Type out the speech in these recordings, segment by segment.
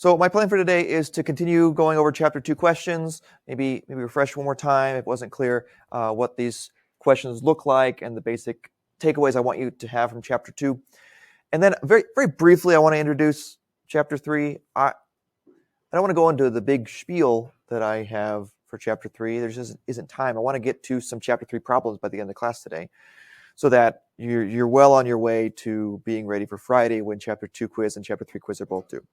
So my plan for today is to continue going over Chapter 2 questions, maybe refresh one more time if it wasn't clear what these questions look like and the basic takeaways I want you to have from Chapter 2. And then very, very briefly, I want to introduce Chapter 3. I don't want to go into the big spiel that I have for Chapter 3. There just isn't time. I want to get to some Chapter 3 problems by the end of class today so that you're well on your way to being ready for Friday when Chapter 2 quiz and Chapter 3 quiz are both due.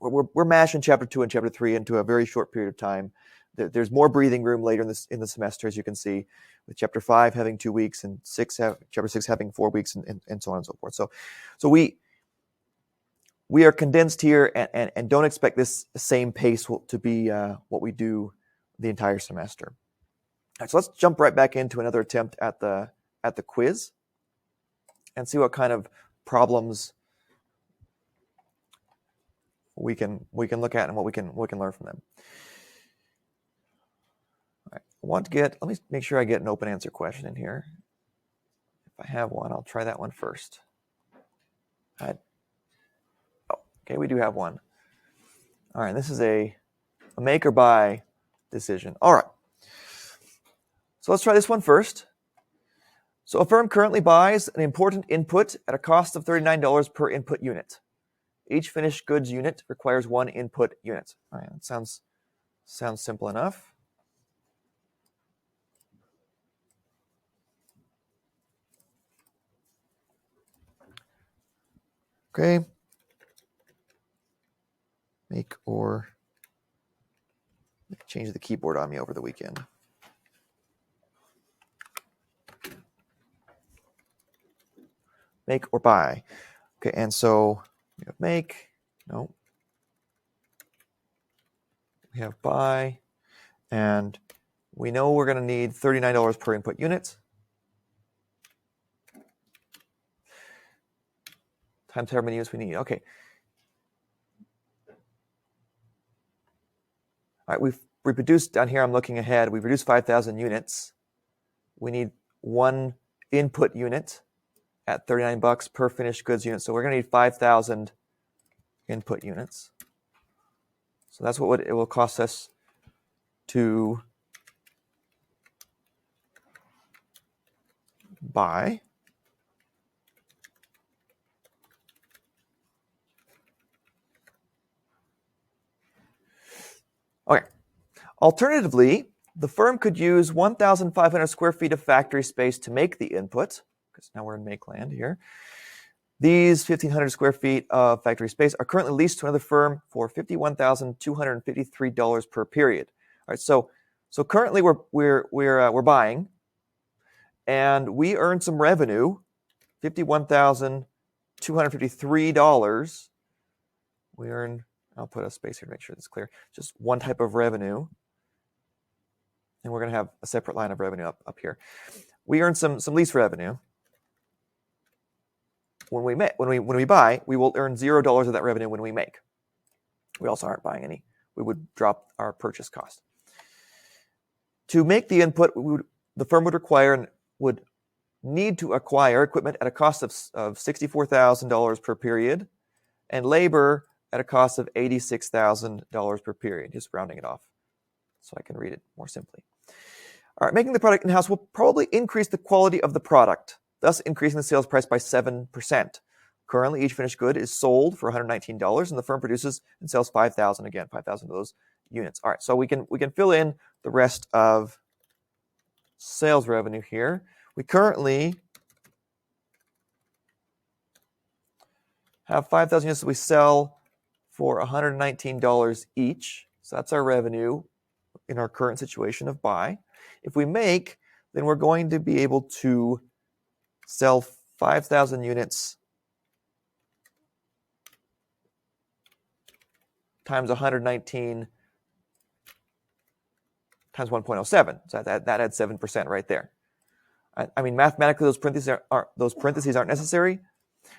We're mashing Chapter 2 and Chapter 3 into a very short period of time. There's more breathing room later in the semester, as you can see, with Chapter 5 having 2 weeks and Chapter 6 having 4 weeks and so on and so forth. So we are condensed here and don't expect this same pace to be what we do the entire semester. All right, so let's jump right back into another attempt at the quiz and see what kind of problems we can look at and what we can learn from them. All right, let me make sure I get an open answer question in here. If I have one, I'll try that one first. Okay, we do have one. All right, this is a make or buy decision. All right, so let's try this one first. So a firm currently buys an important input at a cost of $39 per input unit. Each finished goods unit requires one input unit. All right, that sounds simple enough. Okay. Change the keyboard on me over the weekend. Make or buy. Okay, and so we have make. No. We have buy. And we know we're going to need $39 per input unit. Times however many units we need. Okay. All right, we've reproduced down here, I'm looking ahead, we've reduced 5,000 units. We need one input unit at $39 per finished goods unit. So we're going to need 5,000 input units. So that's what it will cost us to buy. Okay. Alternatively, the firm could use 1,500 square feet of factory space to make the input, because now we're in make land here. These 1,500 square feet of factory space are currently leased to another firm for $51,253 per period. All right, so currently we're buying, and we earn some revenue, $51,253. We earn. I'll put a space here to make sure that's clear. Just one type of revenue. And we're going to have a separate line of revenue up here. We earn some lease revenue. When we buy, we will earn $0 of that revenue when we make. We also aren't buying any. We would drop our purchase cost. To make the input, the firm would need to acquire equipment at a cost of $64,000 per period, and labor at a cost of $86,000 per period, just rounding it off so I can read it more simply. All right, making the product in-house will probably increase the quality of the product, thus increasing the sales price by 7%. Currently, each finished good is sold for $119, and the firm produces and sells 5,000 again, 5,000 of those units. All right, so we can fill in the rest of sales revenue here. We currently have 5,000 units that we sell for $119 each. So that's our revenue in our current situation of buy. If we make, then we're going to be able to sell 5,000 units times 119 times 1.07. So that adds 7% right there. I mean, mathematically, those parentheses aren't necessary,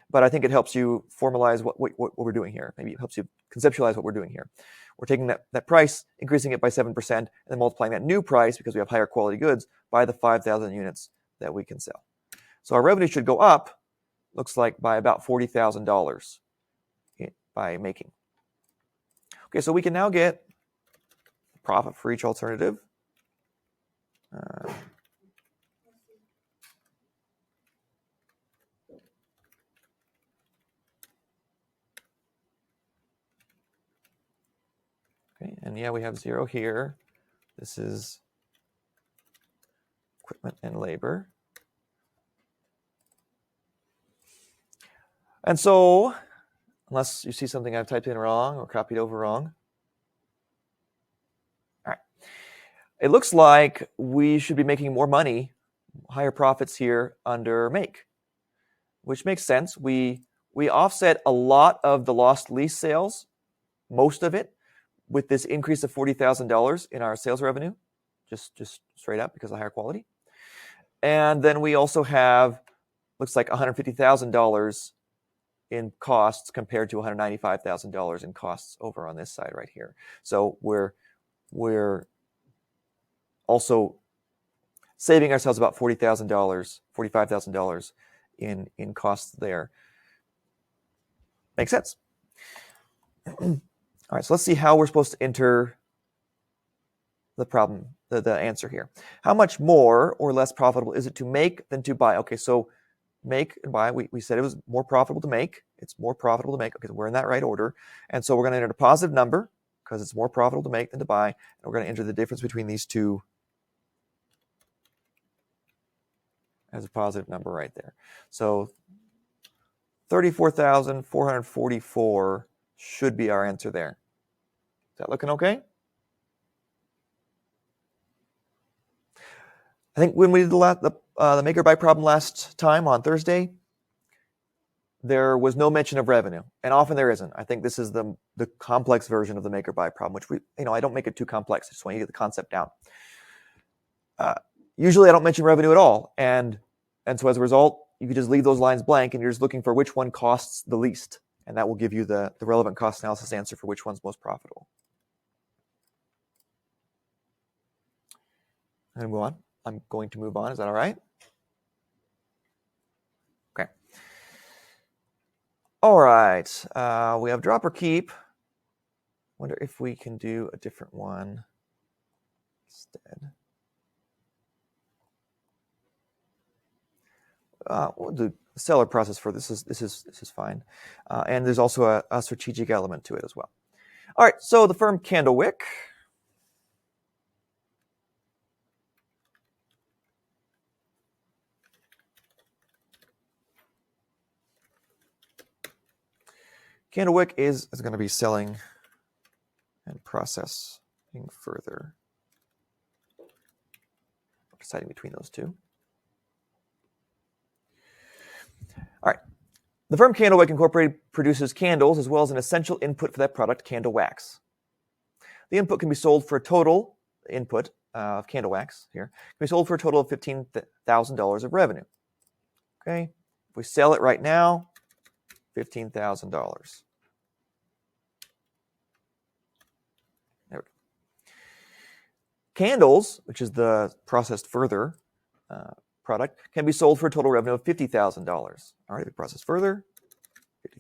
but I think it helps you formalize what we're doing here. Maybe it helps you conceptualize what we're doing here. We're taking that price, increasing it by 7%, and then multiplying that new price, because we have higher quality goods, by the 5,000 units that we can sell. So our revenue should go up, looks like, by about $40,000 by making. Okay, so we can now get profit for each alternative. Okay, and yeah, we have 0 here. This is equipment and labor. And so, unless you see something I've typed in wrong or copied over wrong, all right. It looks like we should be making more money, higher profits here under make, which makes sense. We offset a lot of the lost lease sales, most of it, with this increase of $40,000 in our sales revenue, just straight up because of higher quality. And then we also have, looks like $150,000 in costs compared to $195,000 in costs over on this side right here. So we're also saving ourselves about $40,000, $45,000 in costs there. Makes sense. All right, so let's see how we're supposed to enter the problem, the answer here. How much more or less profitable is it to make than to buy? Okay, so make and buy, we said it was more profitable to make. It's more profitable to make. Okay, so we're in that right order. And so we're going to enter a positive number because it's more profitable to make than to buy. And we're going to enter the difference between these two as a positive number right there. So 34,444 should be our answer there. Is that looking okay? I think when we did the make or buy problem last time on Thursday, there was no mention of revenue, and often there isn't. I think this is the complex version of the make or buy problem, which I don't make it too complex. I just want you to get the concept down. Usually, I don't mention revenue at all, and so as a result, you could just leave those lines blank, and you're just looking for which one costs the least, and that will give you the relevant cost analysis answer for which one's most profitable. And move on. I'm going to move on. Is that all right? Okay. All right. We have drop or keep. Wonder if we can do a different one instead. We'll do seller process for this. This is fine. And there's also a strategic element to it as well. All right. So the firm Candlewick. Candlewick is going to be selling and processing further. Deciding between those two. All right. The firm Candlewick Incorporated produces candles as well as an essential input for that product, candle wax. The input can be sold for a total input of candle wax here can be sold for a total of $15,000 of revenue. Okay. If we sell it right now, $15,000. There we go. Candles, which is the processed further product, can be sold for a total revenue of $50,000. All right, we process further,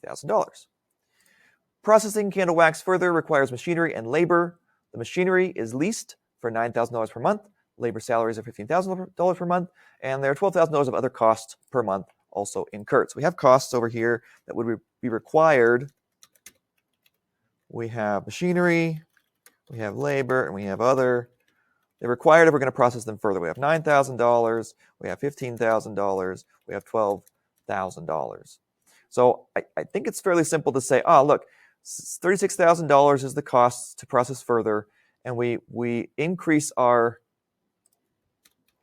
$50,000. Processing candle wax further requires machinery and labor. The machinery is leased for $9,000 per month. Labor salaries are $15,000 per month, and there are $12,000 of other costs per month also incurred. So we have costs over here that would be required. We have machinery, we have labor, and we have other. They're required if we're going to process them further. We have $9,000, we have $15,000, we have $12,000. So I think it's fairly simple to say, look, $36,000 is the cost to process further, and we increase our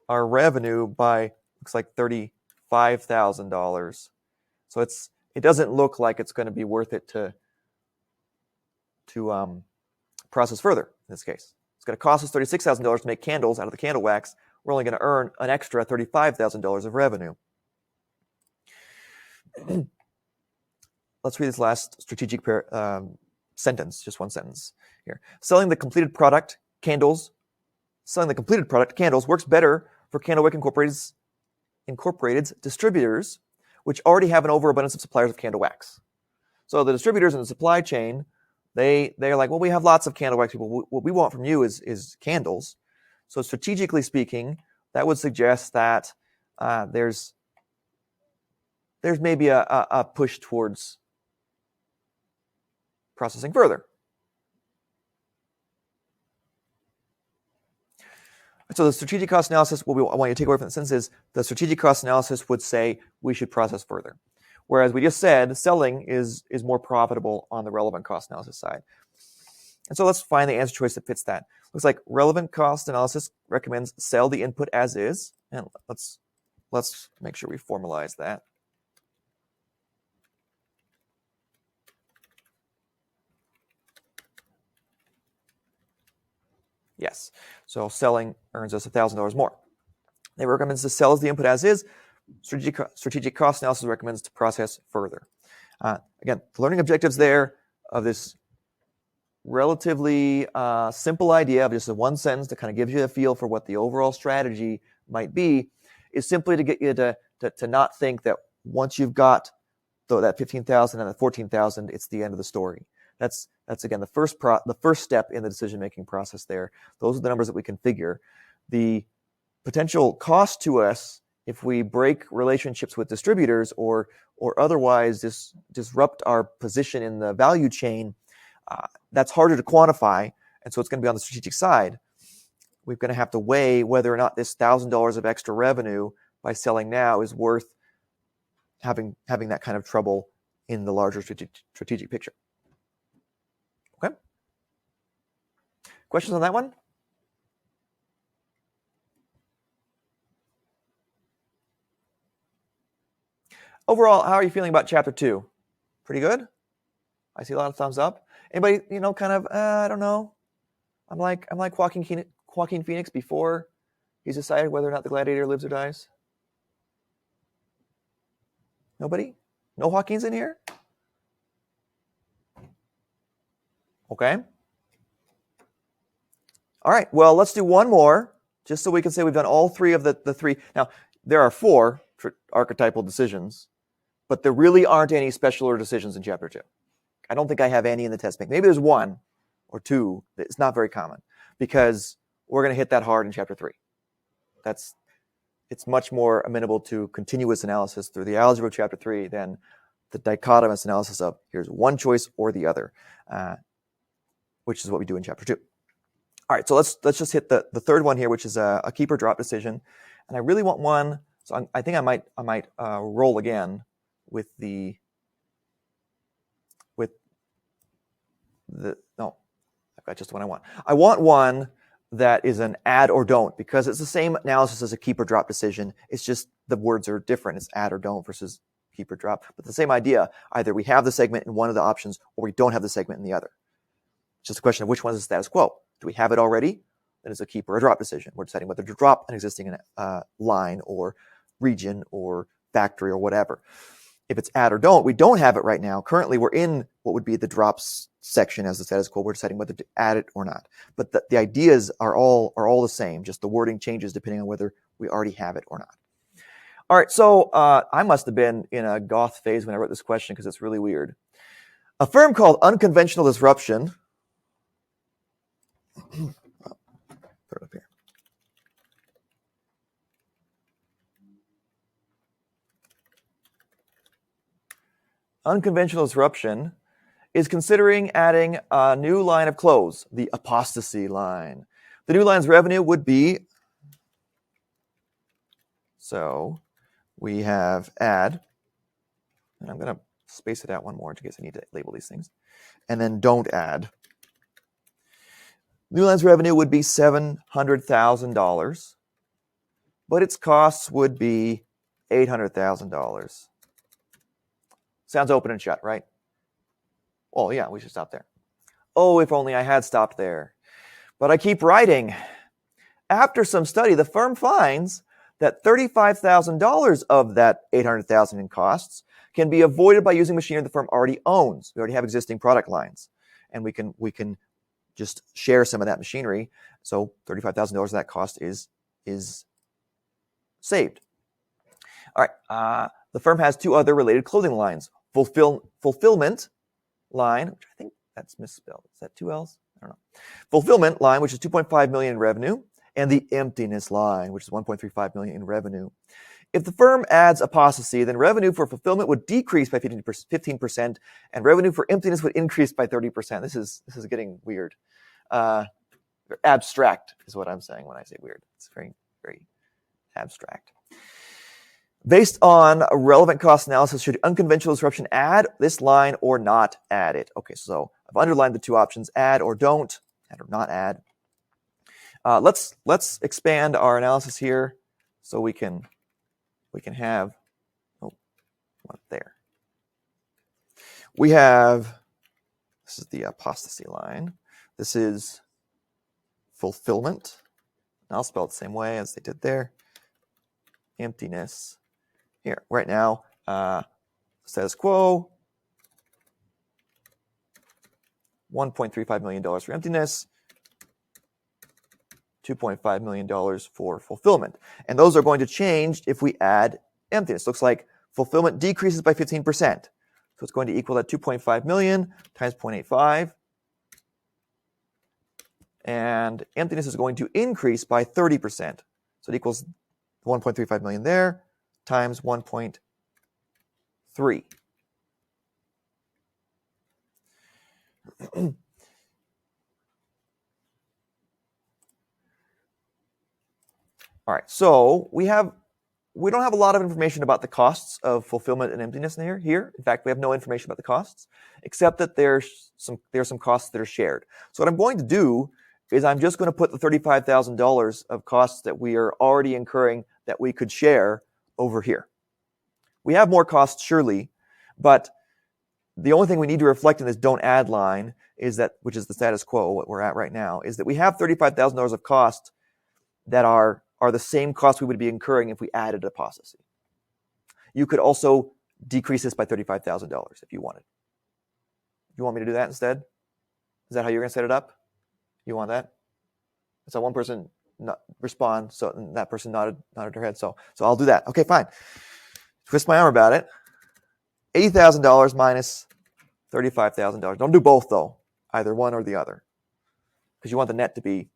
revenue by, looks like $35,000. So it doesn't look like it's going to be worth it to process further in this case. It's going to cost us $36,000 to make candles out of the candle wax. We're only going to earn an extra $35,000 of revenue. Let's read this last strategic sentence, just one sentence here. Selling the completed product candles works better for Candlewick Incorporated's distributors, which already have an overabundance of suppliers of candle wax. So the distributors in the supply chain They're like, well, we have lots of candle wax people. What we want from you is candles. So strategically speaking, that would suggest that there's maybe a push towards processing further. So the strategic cost analysis, what I want you to take away from the sentence is the strategic cost analysis would say we should process further. Whereas we just said selling is more profitable on the relevant cost analysis side. And so let's find the answer choice that fits that. Looks like relevant cost analysis recommends sell the input as is. And let's make sure we formalize that. Yes. So selling earns us $1,000 more. It recommends to sell as the input as is. Strategic cost analysis recommends to process further. Again, the learning objectives there of this relatively simple idea of just a one sentence that kind of gives you a feel for what the overall strategy might be is simply to get you to not think that once you've got that 15,000 and the 14,000, it's the end of the story. That's again the first step in the decision-making process there. Those are the numbers that we configure. The potential cost to us if we break relationships with distributors or otherwise disrupt our position in the value chain, that's harder to quantify, and so it's going to be on the strategic side. We're going to have to weigh whether or not this $1,000 of extra revenue by selling now is worth having that kind of trouble in the larger strategic picture. Okay? Questions on that one? Overall, how are you feeling about chapter 2? Pretty good? I see a lot of thumbs up. Anybody, kind of, I don't know. I'm like Joaquin Phoenix before he's decided whether or not the gladiator lives or dies. Nobody? No Joaquins in here? Okay. All right. Well, let's do one more, just so we can say we've done all three of the three. Now, there are 4 archetypal decisions, but there really aren't any special order decisions in chapter 2. I don't think I have any in the test bank. Maybe there's 1 or 2. It's not very common because we're going to hit that hard in chapter 3. It's much more amenable to continuous analysis through the algebra of chapter 3 than the dichotomous analysis of here's one choice or the other, which is what we do in chapter 2. All right, so let's just hit the third one here, which is a keep or drop decision, and I really want one. So I think I might roll again with the no, I've got just the one I want. I want one that is an add or don't, because it's the same analysis as a keep or drop decision. It's just the words are different. It's add or don't versus keep or drop, but the same idea. Either we have the segment in one of the options or we don't have the segment in the other. It's just a question of which one is the status quo. Do we have it already? Then it's a keep or a drop decision. We're deciding whether to drop an existing line or region or factory or whatever. If it's add or don't, we don't have it right now. Currently, we're in what would be the drops section as the status quo. We're deciding whether to add it or not. But the ideas are all the same. Just the wording changes depending on whether we already have it or not. All right, so I must have been in a goth phase when I wrote this question because it's really weird. A firm called Unconventional Disruption. Put it up here. Unconventional Disruption is considering adding a new line of clothes, the apostasy line. The new line's revenue would be, so we have add, and I'm going to space it out one more in case I need to label these things, and then don't add. New line's revenue would be $700,000, but its costs would be $800,000. Sounds open and shut, right? Oh, yeah, we should stop there. Oh, if only I had stopped there. But I keep writing. After some study, the firm finds that $35,000 of that $800,000 in costs can be avoided by using machinery the firm already owns. We already have existing product lines, and we can just share some of that machinery. So $35,000 of that cost is saved. All right. The firm has 2 other related clothing lines. Fulfillment line, which I think That's misspelled. Is that 2 L's? I don't know. Fulfillment line, which is 2.5 million in revenue, and the emptiness line, which is 1.35 million in revenue. If the firm adds apostasy, then revenue for fulfillment would decrease by 15%, and revenue for emptiness would increase by 30%. This is getting weird. Abstract is what I'm saying when I say weird. It's very, very abstract. Based on a relevant cost analysis, should unconventional disruption add this line or not add it? Okay, so I've underlined the two options: add or don't, add or not add. Let's expand our analysis here so we can have one there. We have, this is the apostasy line. This is fulfillment. And I'll spell it the same way as they did there. Emptiness. Here, right now, status quo, $1.35 million for emptiness, $2.5 million for fulfillment. And those are going to change if we add emptiness. Looks like fulfillment decreases by 15%. So it's going to equal that 2.5 million times 0.85. And emptiness is going to increase by 30%. So it equals 1.35 million there times 1.3. All right, so we don't have a lot of information about the costs of fulfillment and emptiness here. In fact, we have no information about the costs, except that there's some costs that are shared. So what I'm going to do is I'm just going to put the $35,000 of costs that we are already incurring that we could share over here. We have more costs, surely, but the only thing we need to reflect in this don't add line is that, which is the status quo, what we're at right now, is that we have $35,000 of costs that are the same costs we would be incurring if we added apostasy. You could also decrease this by $35,000 if you wanted. You want me to do that instead? Is that how you're going to set it up? You want that? So one person respond, so that person nodded their head. So I'll do that. Okay, fine. Twist my arm about it. $80,000 minus $35,000. Don't do both though, either one or the other, because you want the net to be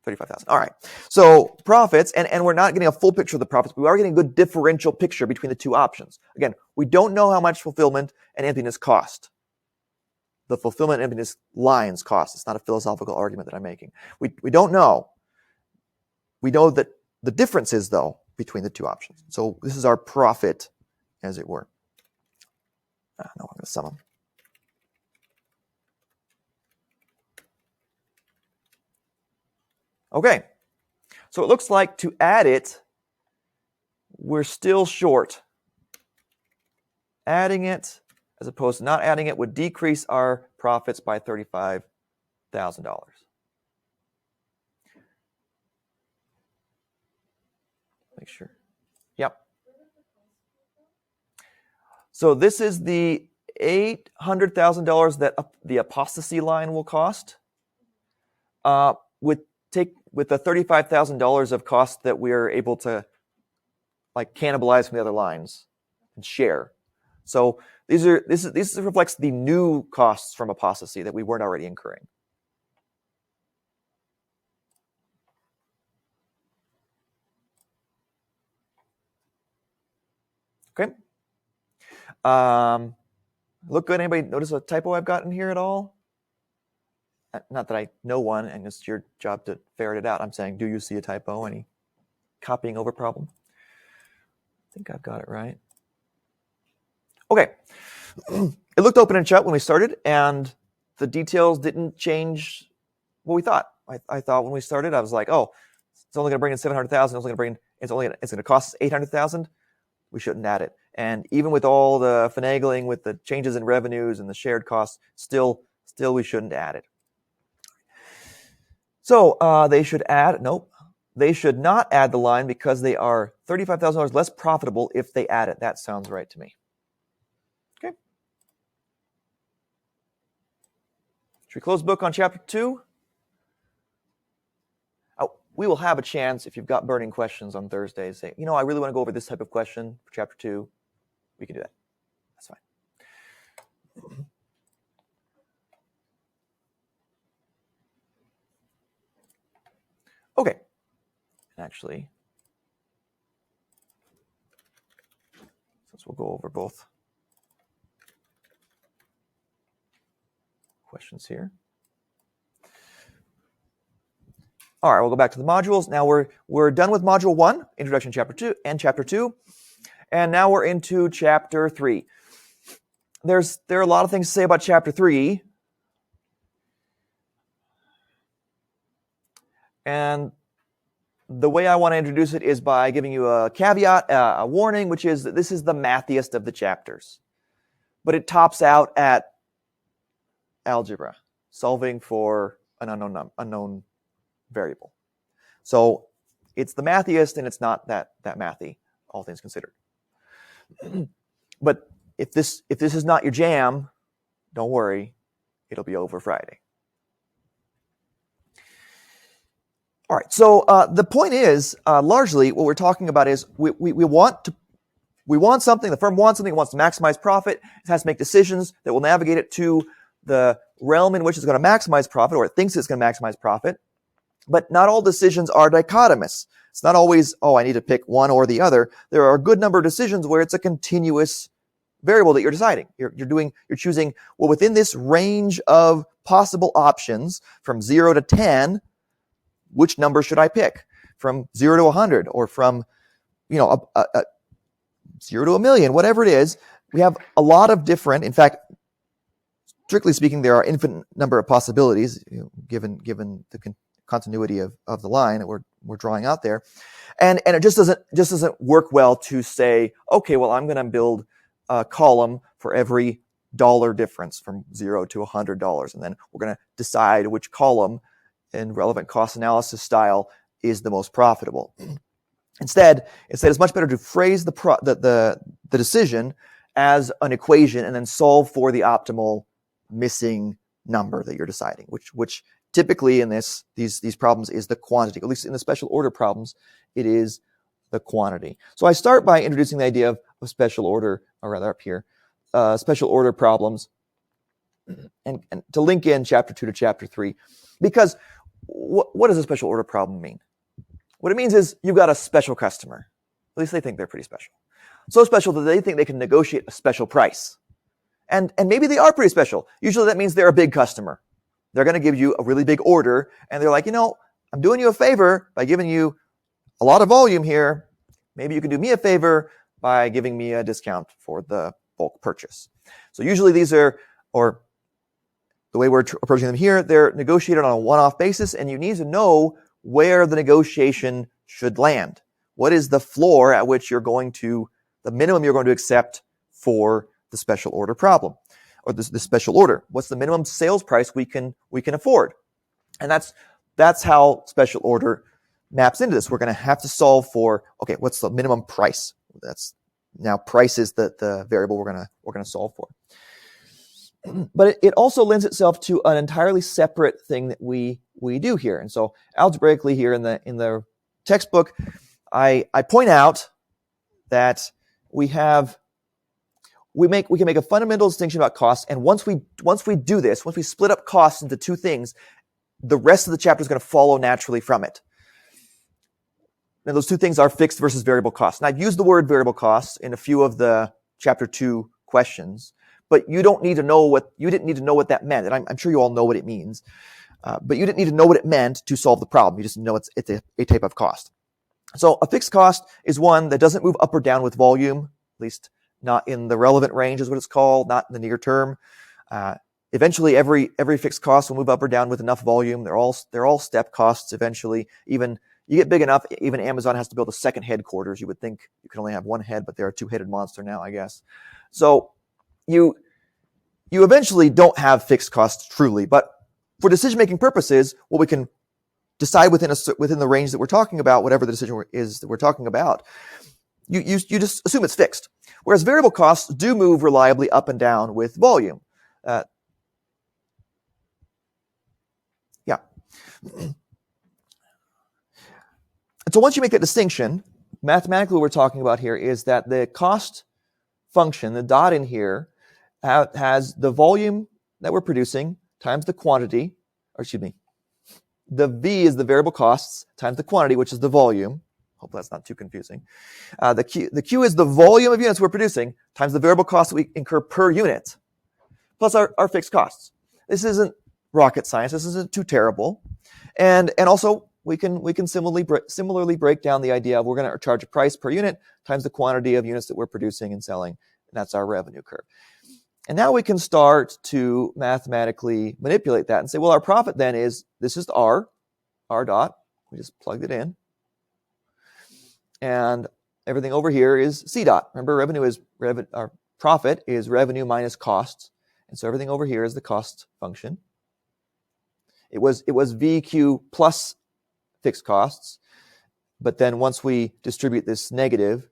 35,000. All right. So profits, and we're not getting a full picture of the profits, but we are getting a good differential picture between the two options. Again, we don't know how much fulfillment and emptiness cost. The fulfillment and emptiness lines cost. It's not a philosophical argument that I'm making. We don't know. We know that the difference is, though, between the two options. So this is our profit, as it were. No, I'm going to sum them. Okay, so it looks like to add it, we're still short. Adding it, as opposed to not adding it, would decrease our profits by $35,000. Make sure. Yep. So this is the $800,000 that the apostasy line will cost. With the $35,000 of cost that we are able to cannibalize from the other lines and share. So this reflects the new costs from apostasy that we weren't already incurring. Okay. Look good. Anybody notice a typo I've got in here at all? Not that I know one, and it's your job to ferret it out. I'm saying, do you see a typo? Any copying over problem? I think I've got it right. Okay. It looked open and shut when we started, and the details didn't change what we thought. I thought when we started, I was like, oh, it's only going to bring in $700,000. It's going to cost us $800,000. We shouldn't add it. And even with all the finagling with the changes in revenues and the shared costs, still we shouldn't add it. So they should add, nope, they should not add the line because they are $35,000 less profitable if they add it. That sounds right to me. Okay. Should we close the book on chapter 2? Oh, we will have a chance, if you've got burning questions on Thursdays, say, I really want to go over this type of question for chapter 2. We can do that. That's fine. actually, since we'll go over both questions here. All right, we'll go back to the modules. Now we're done with module 1, Introduction Chapter 2 and Chapter 2. And now we're into Chapter 3. There are a lot of things to say about Chapter 3. And the way I want to introduce it is by giving you a caveat, a warning, which is that this is the mathiest of the chapters. But it tops out at algebra, solving for an unknown variable. So it's the mathiest, and it's not that mathy, all things considered. But if this is not your jam, don't worry, it'll be over Friday. All right, so the point is, largely what we're talking about is we want something, the firm wants something, it wants to maximize profit, it has to make decisions that will navigate it to the realm in which it's going to maximize profit, or it thinks it's going to maximize profit. But not all decisions are dichotomous. It's not always, I need to pick one or the other. There are a good number of decisions where it's a continuous variable that you're deciding. You're choosing, well, within this range of possible options from 0 to 10, which number should I pick? From 0 to 100, or from 0 to a million, whatever it is. We have a lot of different, in fact, strictly speaking, there are infinite number of possibilities, given the continuity of the line that we're drawing out there, and it just doesn't work well to say, okay, well, I'm going to build a column for every dollar difference from $0 to $100, and then we're going to decide which column in relevant cost analysis style is the most profitable. Instead, it's much better to phrase the decision as an equation and then solve for the optimal missing number that you're deciding, which typically in these problems is the quantity. At least in the special order problems, it is the quantity. So I start by introducing the idea of special order, or rather up here, special order problems, and to link in Chapter 2 to Chapter 3. Because what does a special order problem mean? What it means is you've got a special customer. At least they think they're pretty special. So special that they think they can negotiate a special price. And maybe they are pretty special. Usually that means they're a big customer. They're going to give you a really big order, and they're like, I'm doing you a favor by giving you a lot of volume here. Maybe you can do me a favor by giving me a discount for the bulk purchase. So usually these are, or the way we're approaching them here, they're negotiated on a one-off basis, and you need to know where the negotiation should land. What is the floor at which the minimum you're going to accept for the special order problem, or the special order? What's the minimum sales price we can afford? And that's how special order maps into this. We're going to have to solve for, okay, what's the minimum price? Now price is the variable we're going to solve for. But it also lends itself to an entirely separate thing that we do here. And so algebraically here in the textbook, I point out that we can make a fundamental distinction about costs. And once we do this, once we split up costs into two things, the rest of the chapter is going to follow naturally from it. And those two things are fixed versus variable costs. And I've used the word variable costs in a few of the Chapter 2 questions, but you didn't need to know what that meant. And I'm sure you all know what it means. But you didn't need to know what it meant to solve the problem. You just know it's a type of cost. So a fixed cost is one that doesn't move up or down with volume, at least not in the relevant range is what it's called, not in the near term. Eventually, every fixed cost will move up or down with enough volume. They're all step costs eventually. Even you get big enough, even Amazon has to build a second headquarters. You would think you can only have one head, but they're a two-headed monster now, I guess. So you eventually don't have fixed costs truly, but for decision-making purposes, what we can decide within the range that we're talking about, whatever the decision is that we're talking about, you just assume it's fixed. Whereas variable costs do move reliably up and down with volume. And so once you make that distinction, mathematically what we're talking about here is that the cost function, the dot in here, has the volume that we're producing times the quantity, the V is the variable costs times the quantity, which is the volume. Hope that's not too confusing. The Q is the volume of units we're producing times the variable costs that we incur per unit, plus our fixed costs. This isn't rocket science. This isn't too terrible. And also, we can similarly break down the idea of we're going to charge a price per unit times the quantity of units that we're producing and selling. And that's our revenue curve. And now we can start to mathematically manipulate that and say, well, our profit then is, this is R dot. We just plugged it in. And everything over here is C dot. Remember, our profit is revenue minus costs. And so everything over here is the cost function. It was VQ plus fixed costs. But then once we distribute this negative,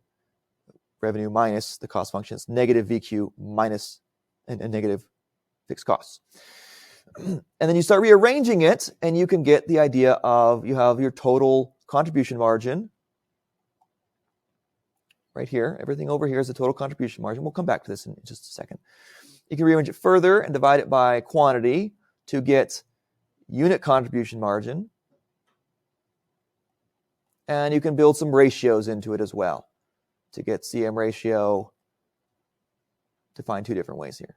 revenue minus the cost function, it's negative VQ minus and negative fixed costs. And then you start rearranging it, and you can get the idea of you have your total contribution margin right here. Everything over here is the total contribution margin. We'll come back to this in just a second. You can rearrange it further and divide it by quantity to get unit contribution margin. And you can build some ratios into it as well to get CM ratio defined two different ways here.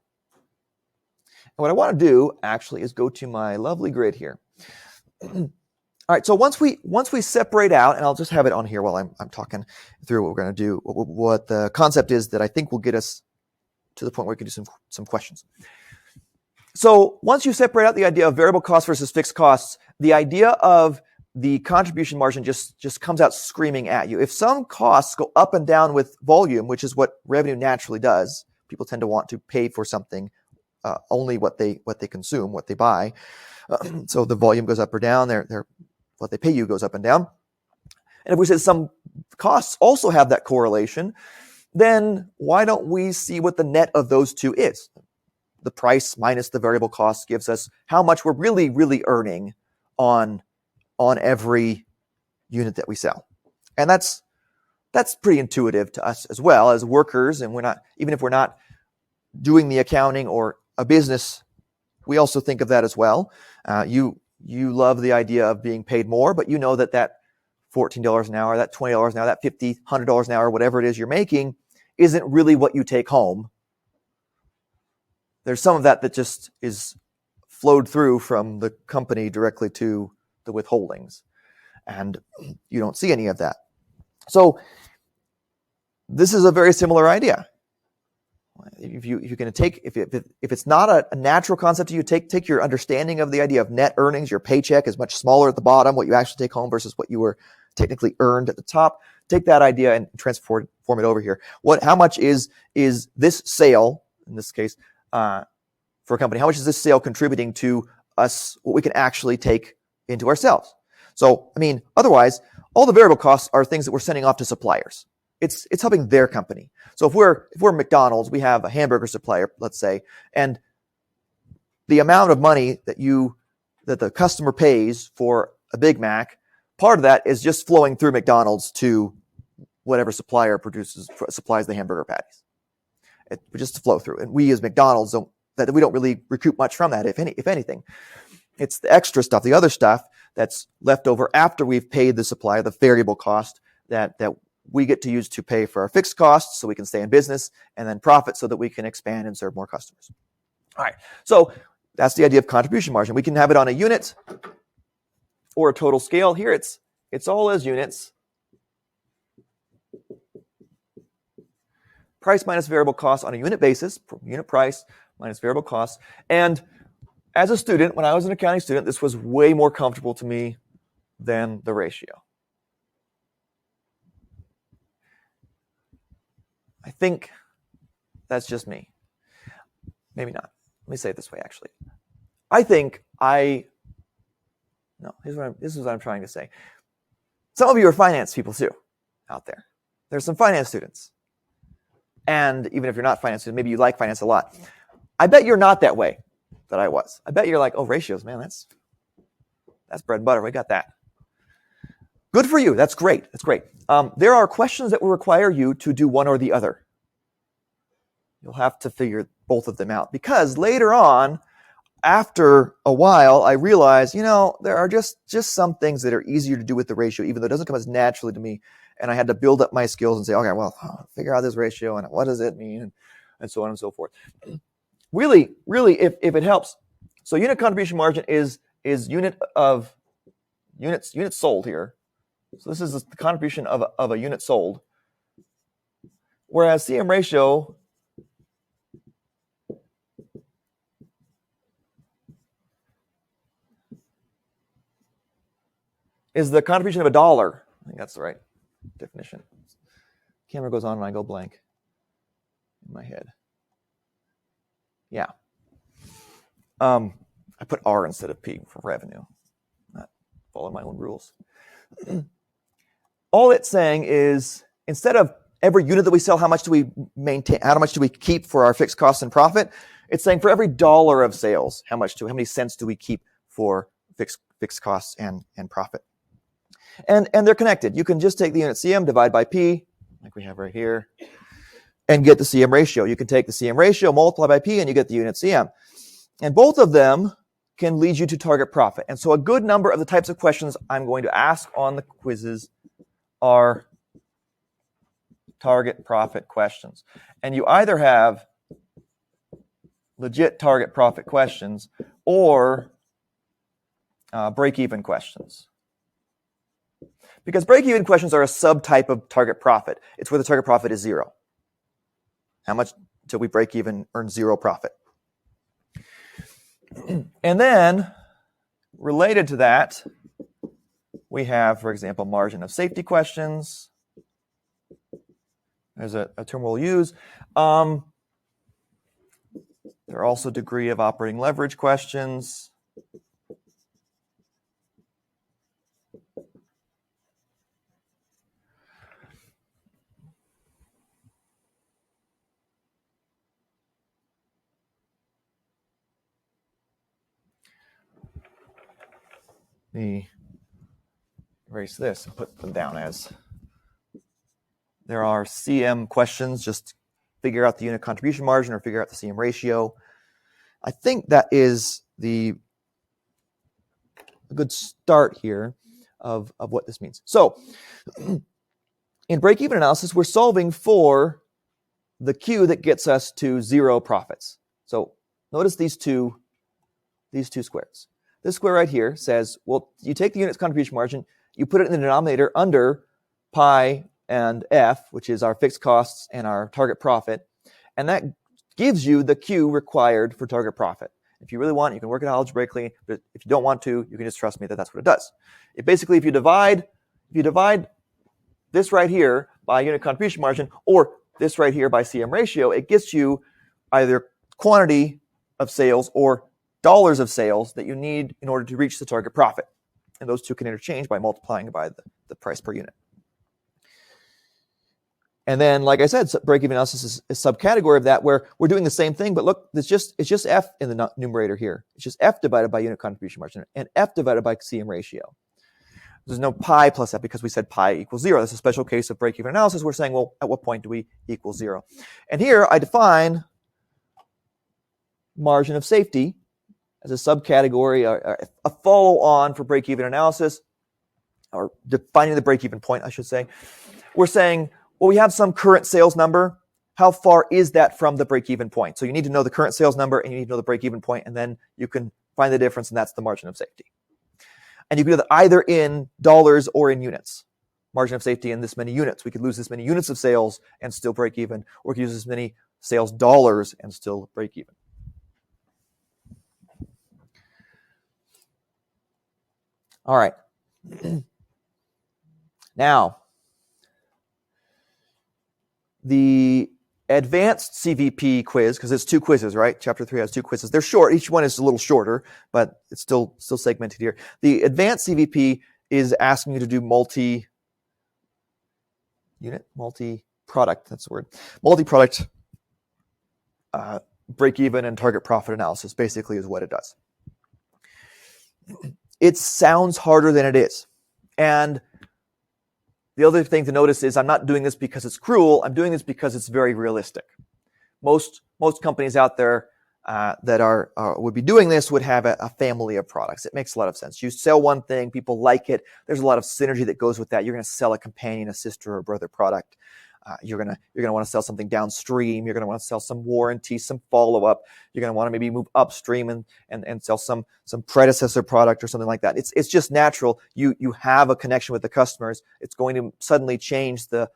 And what I want to do actually is go to my lovely grid here. All right, so once we separate out, and I'll just have it on here while I'm talking through what we're going to do, what the concept is that I think will get us to the point where we can do some questions. So once you separate out the idea of variable costs versus fixed costs, the idea of the contribution margin just comes out screaming at you. If some costs go up and down with volume, which is what revenue naturally does, people tend to want to pay for something only what they consume, what they buy. So the volume goes up or down. What they pay you goes up and down. And if we said some costs also have that correlation, then why don't we see what the net of those two is? The price minus the variable cost gives us how much we're really, really earning on every unit that we sell. And that's pretty intuitive to us as well as workers. And even if we're not doing the accounting or a business, we also think of that as well. You love the idea of being paid more, but you know that $14 an hour, that $20 an hour, that $50, $100 an hour, whatever it is you're making, isn't really what you take home. There's some of that just is flowed through from the company directly to the withholdings, and you don't see any of that. So this is a very similar idea. If you're going to take, if it's not a natural concept to you, take your understanding of the idea of net earnings. Your paycheck is much smaller at the bottom, what you actually take home versus what you were technically earned at the top. Take that idea and transform it over here. How much is this sale, in this case, for a company? How much is this sale contributing to us? What we can actually take into ourselves? So, I mean, otherwise, all the variable costs are things that we're sending off to suppliers. It's helping their company. So if we're McDonald's, we have a hamburger supplier, let's say, and the amount of money that the customer pays for a Big Mac, part of that is just flowing through McDonald's to whatever supplier supplies the hamburger patties. It just flow through, and we as McDonald's we don't really recoup much from that, if anything. It's the extra stuff, the other stuff that's left over after we've paid the supplier, the variable cost that we get to use to pay for our fixed costs so we can stay in business, and then profit so that we can expand and serve more customers. All right, so that's the idea of contribution margin. We can have it on a unit or a total scale. Here it's all as units. Price minus variable cost on a unit basis, unit price minus variable costs. And as a student, when I was an accounting student, this was way more comfortable to me than the ratio. I think that's just me. Maybe not. Let me say it this way, actually. This is what I'm trying to say. Some of you are finance people too, out there. There's some finance students. And even if you're not finance student, maybe you like finance a lot. I bet you're not that way that I was. I bet you're like, oh, ratios, man, that's bread and butter. We got that. Good for you. That's great. That's great. There are questions that will require you to do one or the other. You'll have to figure both of them out because later on, after a while, I realized, there are just some things that are easier to do with the ratio, even though it doesn't come as naturally to me. And I had to build up my skills and say, okay, well, figure out this ratio and what does it mean, and so on and so forth. Really, if it helps. So unit contribution margin is unit of units sold here. So this is the contribution of a unit sold. Whereas CM ratio is the contribution of a dollar. I think that's the right definition. Camera goes on and I go blank in my head. Yeah. I put R instead of P for revenue. Not follow my own rules. All it's saying is, instead of every unit that we sell, how much do we maintain, how much do we keep for our fixed costs and profit? It's saying for every dollar of sales, how many cents do we keep for fixed costs and profit? And they're connected. You can just take the unit CM, divide by P, like we have right here, and get the CM ratio. You can take the CM ratio, multiply by P, and you get the unit CM. And both of them can lead you to target profit. And so a good number of the types of questions I'm going to ask on the quizzes are target profit questions. And you either have legit target profit questions or break-even questions. Because break-even questions are a subtype of target profit. It's where the target profit is 0. How much till we break even, earn 0 profit? And then, related to that, we have, for example, margin of safety questions. There's a term we'll use. There are also degree of operating leverage questions. Let me erase this and put them down as. There are CM questions, just figure out the unit contribution margin or figure out the CM ratio. I think that is a good start here of what this means. So in break-even analysis, we're solving for the Q that gets us to 0 profits. So notice these two squares. This square right here says, well, you take the unit's contribution margin, you put it in the denominator under pi and F, which is our fixed costs and our target profit, and that gives you the Q required for target profit. If you really want, you can work it algebraically, but if you don't want to, you can just trust me that that's what it does. Basically, if you divide this right here by unit contribution margin or this right here by CM ratio, it gets you either quantity of sales or dollars of sales that you need in order to reach the target profit. And those two can interchange by multiplying by the price per unit. And then, like I said, break-even analysis is a subcategory of that where we're doing the same thing, but look, it's just F in the numerator here. It's just F divided by unit contribution margin and F divided by CM ratio. There's no pi plus F because we said pi equals 0. That's a special case of break-even analysis. We're saying, well, at what point do we equal 0? And here I define margin of safety as a subcategory, a follow-on for break-even analysis, or defining the break-even point, I should say. We're saying, well, we have some current sales number. How far is that from the break-even point? So you need to know the current sales number and you need to know the break-even point, and then you can find the difference, and that's the margin of safety. And you can do that either in dollars or in units. Margin of safety in this many units. We could lose this many units of sales and still break even, or we could use this many sales dollars and still break even. All right. Now, the advanced CVP quiz, because it's 2 quizzes, right? Chapter 3 has 2 quizzes. They're short. Each one is a little shorter, but it's still segmented here. The advanced CVP is asking you to do multi-product, that's the word, multi-product break-even and target profit analysis, basically is what it does. It sounds harder than it is. And the other thing to notice is I'm not doing this because it's cruel. I'm doing this because it's very realistic. Most companies out there that would be doing this would have a family of products. It makes a lot of sense. You sell one thing, people like it. There's a lot of synergy that goes with that. You're going to sell a companion, a sister or brother product. You're gonna want to sell something downstream. You're going to want to sell some warranty, some follow-up. You're going to want to maybe move upstream and sell some predecessor product or something like that. It's just natural. You have a connection with the customers. It's going to suddenly change the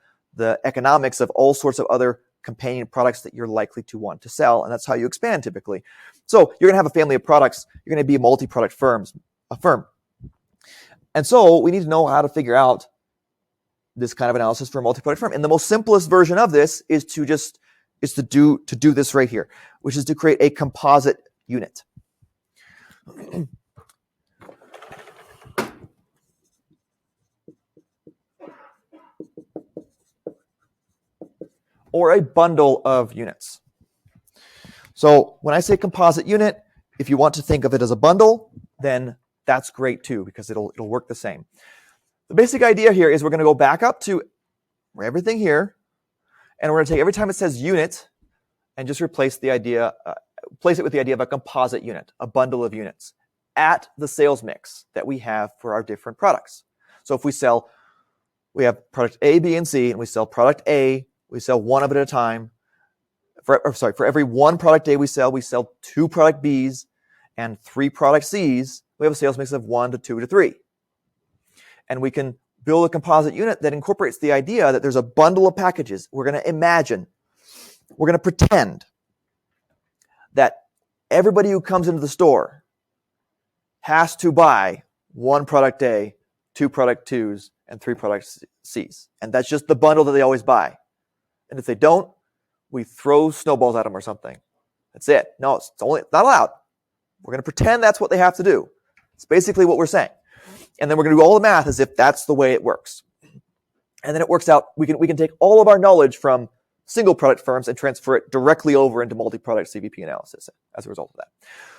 economics of all sorts of other companion products that you're likely to want to sell, and that's how you expand typically. So you're going to have a family of products. You're going to be a multi-product firm. And so we need to know how to figure out this kind of analysis for a multi-product firm. And the most simplest version of this is to do this right here, which is to create a composite unit. Or a bundle of units. So when I say composite unit, if you want to think of it as a bundle, then that's great too, because it'll work the same. The basic idea here is we're going to go back up to everything here, and we're going to take every time it says unit and just replace it with the idea of a composite unit, a bundle of units, at the sales mix that we have for our different products. So if we have product A, B, and C, and we sell product A, we sell one of it at a time. For every one product A we sell 2 product Bs and 3 product Cs. We have a sales mix of 1 to 2 to 3. And we can build a composite unit that incorporates the idea that there's a bundle of packages. We're going to pretend that everybody who comes into the store has to buy 1 product A, 2 product 2s, and 3 product Cs. And that's just the bundle that they always buy. And if they don't, we throw snowballs at them or something. That's it. No, it's not allowed. We're going to pretend that's what they have to do. It's basically what we're saying. And then we're going to do all the math as if that's the way it works. And then it works out. We can take all of our knowledge from single product firms and transfer it directly over into multi-product CVP analysis as a result of that.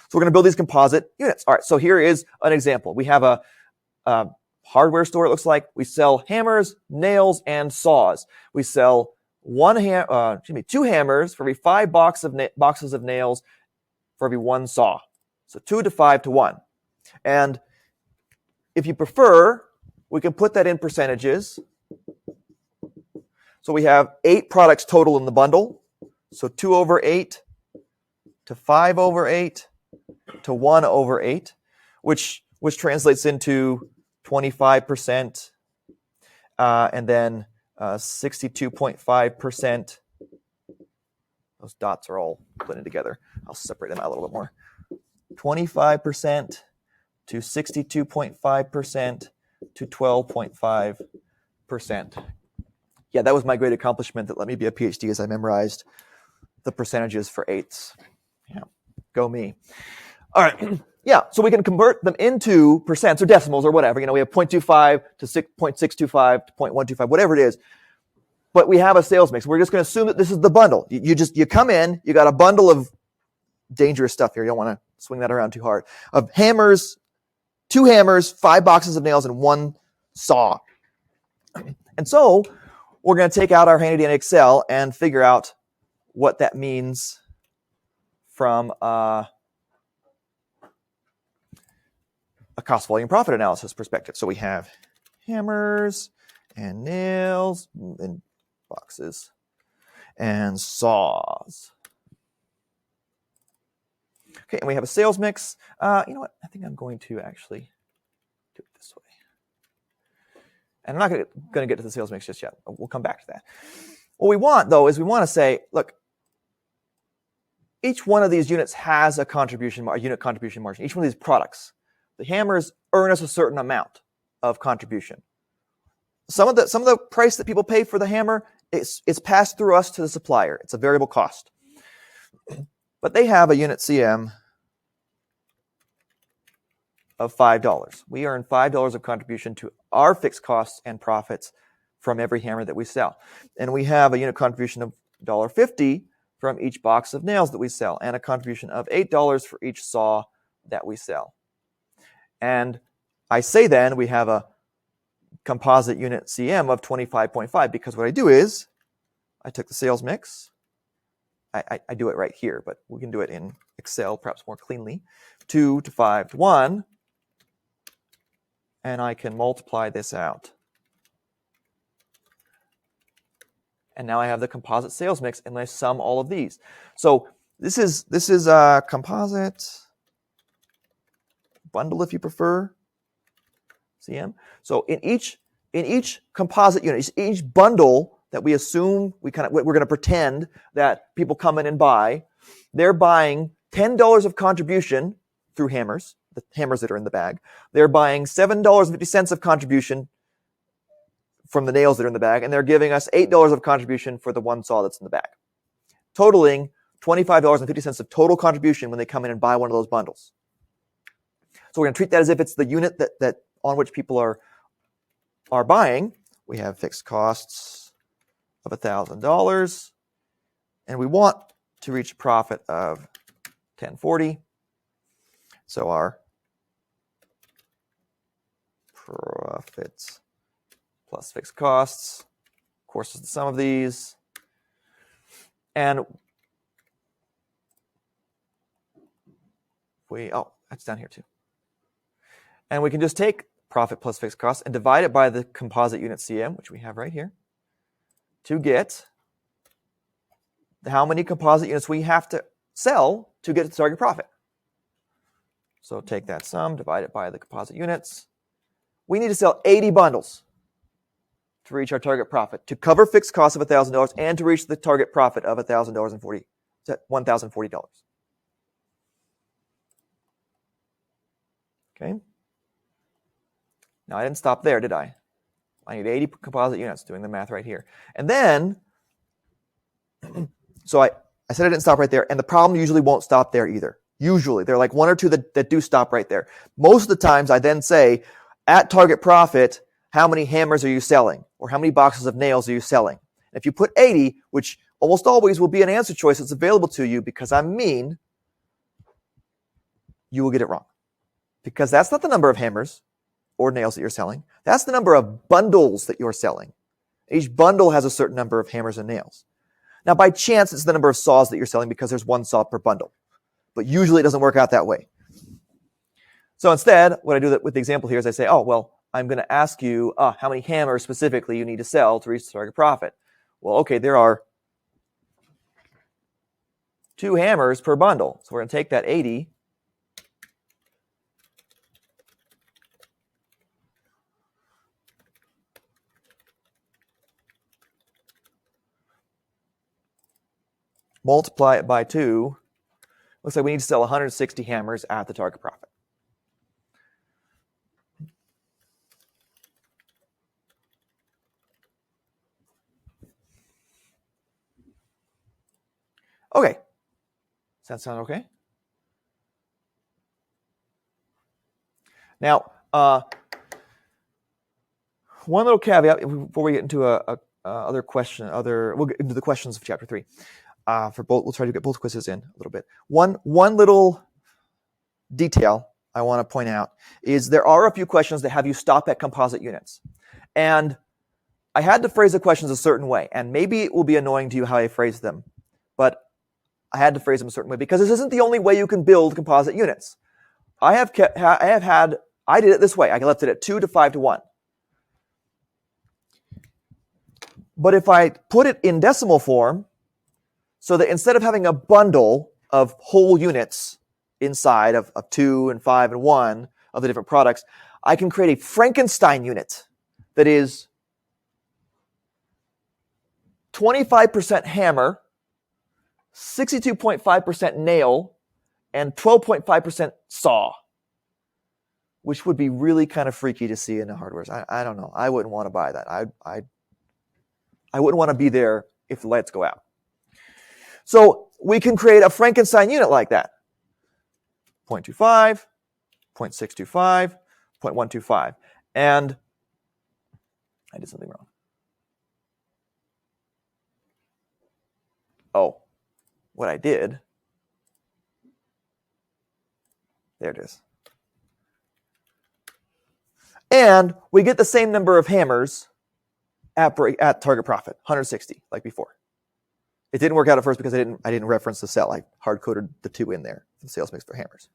So we're going to build these composite units. All right, so here is an example. We have a hardware store, it looks like. We sell hammers, nails, and saws. We sell 2 hammers for every 5 boxes of nails for every 1 saw. So 2 to 5 to 1. And if you prefer, we can put that in percentages. So we have 8 products total in the bundle. So 2 over 8 to 5 over 8 to 1 over 8, which translates into 25%, and then 62.5%. Those dots are all blended together. I'll separate them out a little bit more. 25% to 62.5% to 12.5%. Yeah, that was my great accomplishment that let me be a PhD, as I memorized the percentages for eighths. Yeah, go me. All right. Yeah, so we can convert them into percents or decimals or whatever. We have 0.25 to 0.625 to 0.125, whatever it is. But we have a sales mix. We're just going to assume that this is the bundle. You come in, you got a bundle of dangerous stuff here. You don't want to swing that around too hard. Of hammers, 2 hammers, 5 boxes of nails, and 1 saw. And so we're going to take out our handy-dandy Excel and figure out what that means from a cost volume profit analysis perspective. So we have hammers and nails and boxes and saws. Okay, and we have a sales mix. You know what? I think I'm going to actually do it this way. And I'm not going to get to the sales mix just yet. We'll come back to that. What we want, though, is we want to say, look, each one of these units has a unit contribution margin. Each one of these products. The hammers earn us a certain amount of contribution. Some of the price that people pay for the hammer, it's passed through us to the supplier. It's a variable cost. But they have a unit CM of $5. We earn $5 of contribution to our fixed costs and profits from every hammer that we sell. And we have a unit contribution of $1.50 from each box of nails that we sell, and a contribution of $8 for each saw that we sell. And I say then we have a composite unit CM of 25.5, because what I do is I took the sales mix. I do it right here, but we can do it in Excel perhaps more cleanly. 2 to 5 to 1. And I can multiply this out. And now I have the composite sales mix, and I sum all of these. So this is a composite bundle, if you prefer, CM. So in each composite unit, each bundle that we assume we're going to pretend that people come in and buy, they're buying $10 of contribution through hammers, the hammers that are in the bag. They're buying $7.50 of contribution from the nails that are in the bag, and they're giving us $8 of contribution for the one saw that's in the bag, totaling $25.50 of total contribution when they come in and buy one of those bundles. So we're going to treat that as if it's the unit that on which people are buying. We have fixed costs of $1,000, and we want to reach a profit of $10.40. So our profits plus fixed costs, of course, is the sum of these. And that's down here too. And we can just take profit plus fixed costs and divide it by the composite unit CM, which we have right here, to get how many composite units we have to sell to get to the target profit. So take that sum, divide it by the composite units. We need to sell 80 bundles to reach our target profit, to cover fixed costs of $1,000 and to reach the target profit of $1,040. Okay. Now I didn't stop there, did I? I need 80 composite units, doing the math right here. And then, so I said I didn't stop right there, and the problem usually won't stop there either. Usually, there are like one or two that do stop right there. Most of the times I then say, at target profit, how many hammers are you selling? Or how many boxes of nails are you selling? And if you put 80, which almost always will be an answer choice that's available to you because I'm mean, you will get it wrong. Because that's not the number of hammers or nails that you're selling. That's the number of bundles that you're selling. Each bundle has a certain number of hammers and nails. Now, by chance, it's the number of saws that you're selling because there's one saw per bundle. But usually it doesn't work out that way. So instead, what I do with the example here is I say, oh, well, I'm going to ask you how many hammers specifically you need to sell to reach the target profit. Well, okay, there are 2 hammers per bundle. So we're going to take that 80 multiply it by 2. Looks like we need to sell 160 hammers at the target profit. Okay. Does that sound okay? Now, one little caveat before we get into we'll get into the questions of chapter 3. For both, we'll try to get both quizzes in a little bit. One little detail I want to point out is there are a few questions that have you stop at composite units. And I had to phrase the questions a certain way, and maybe it will be annoying to you how I phrase them, but I had to phrase them a certain way because this isn't the only way you can build composite units. I did it this way. I left it at 2 to 5 to 1. But if I put it in decimal form, so that instead of having a bundle of whole units inside of 2 and 5 and 1 of the different products, I can create a Frankenstein unit that is 25% hammer, 62.5% nail, and 12.5% saw, which would be really kind of freaky to see in the hardware. I don't know. I wouldn't want to buy that. I wouldn't want to be there if the lights go out. So we can create a Frankenstein unit like that. 0.25, 0.625, 0.125. And I did something wrong. Oh, what I did, there it is. And we get the same number of hammers at target profit, 160, like before. It didn't work out at first because I didn't reference the cell. I hard-coded the 2 in there, the sales mix for hammers.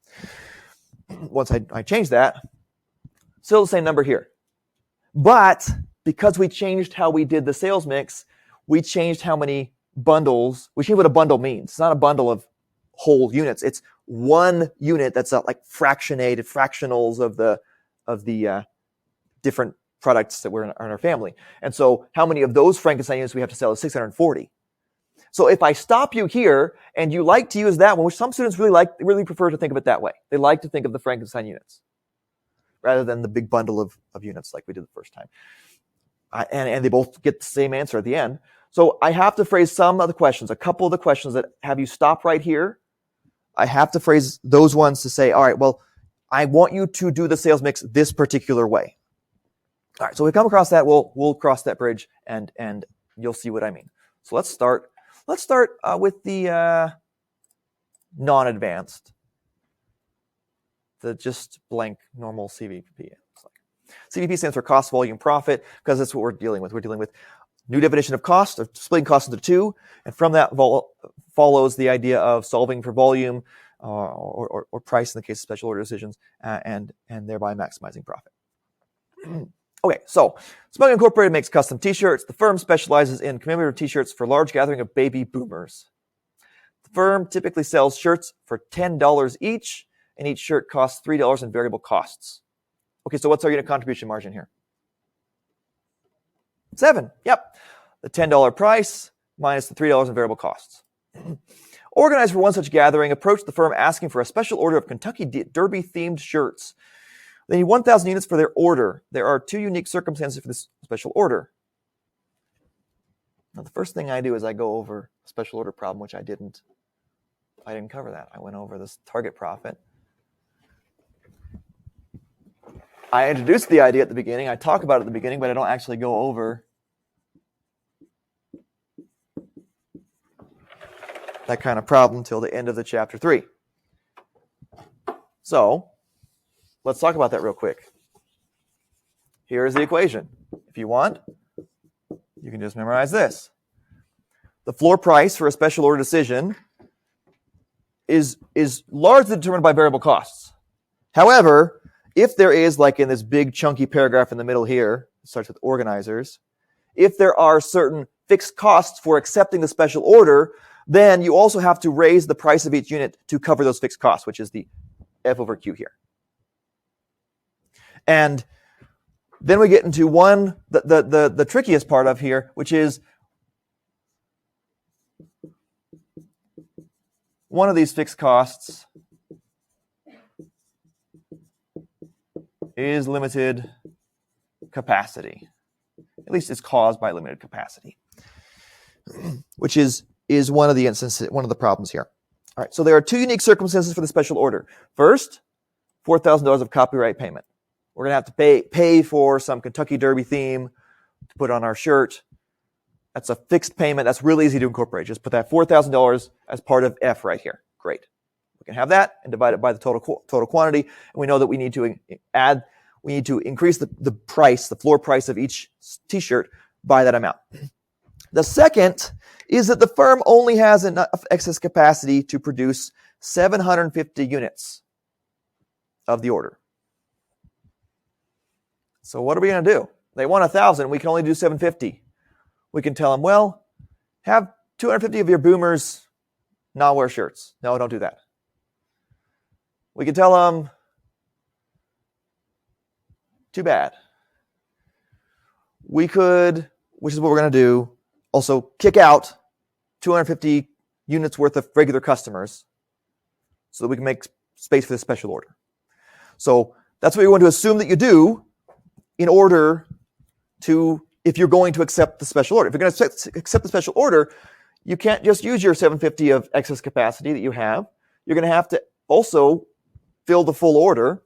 Once I change that, still the same number here. But because we changed how we did the sales mix, we changed how many bundles. We changed what a bundle means. It's not a bundle of whole units. It's one unit that's like fractionals of the different products that were in our family. And so how many of those Frankenstein units we have to sell is 640. So if I stop you here and you like to use that one, which some students really prefer to think of it that way. They like to think of the Frankenstein units rather than the big bundle of units like we did the first time. And they both get the same answer at the end. So I have to phrase some of the questions, a couple of the questions that have you stop right here. I have to phrase those ones to say, all right, well, I want you to do the sales mix this particular way. All right, so we come across that, we'll cross that bridge and you'll see what I mean. So let's start with the non-advanced, the just blank normal CVP. CVP stands for cost, volume, profit, because that's what we're dealing with. We're dealing with new definition of cost, of splitting cost into two, and from that follows the idea of solving for volume or price in the case of special order decisions, and thereby maximizing profit. Okay, so Smug Incorporated makes custom t-shirts. The firm specializes in commemorative t-shirts for large gathering of baby boomers. The firm typically sells shirts for $10 each, and each shirt costs $3 in variable costs. Okay, so what's our unit contribution margin here? 7. Yep. The $10 price minus the $3 in variable costs. Organized for one such gathering, approached the firm asking for a special order of Kentucky Derby themed shirts. They need 1,000 units for their order. There are 2 unique circumstances for this special order. Now, the first thing I do is I go over a special order problem, which I didn't cover that. I went over this target profit. I introduced the idea at the beginning. I talk about it at the beginning, but I don't actually go over that kind of problem until the end of the chapter 3. So let's talk about that real quick. Here is the equation. If you want, you can just memorize this. The floor price for a special order decision is largely determined by variable costs. However, if there is, like in this big chunky paragraph in the middle here, it starts with organizers, if there are certain fixed costs for accepting the special order, then you also have to raise the price of each unit to cover those fixed costs, which is the F over Q here. And then we get into the trickiest part of here, which is one of these fixed costs is limited capacity. At least it's caused by limited capacity, which is one of the instances, one of the problems here. All right, so there are 2 unique circumstances for the special order. First, $4,000 of copyright payment. We're going to have to pay for some Kentucky Derby theme to put on our shirt. That's a fixed payment. That's really easy to incorporate. Just put that $4,000 as part of F right here. Great. We can have that and divide it by the total quantity. And we know that we need to increase the price, the floor price of each t-shirt by that amount. The second is that the firm only has enough excess capacity to produce 750 units of the order. So what are we going to do? They want 1,000. We can only do 750. We can tell them, well, have 250 of your boomers not wear shirts. No, don't do that. We can tell them, too bad. We could, which is what we're going to do, also kick out 250 units worth of regular customers so that we can make space for the special order. So that's what you want to assume that you do in order to, if you're going to accept the special order. If you're going to accept the special order, you can't just use your 750 of excess capacity that you have. You're going to have to also fill the full order,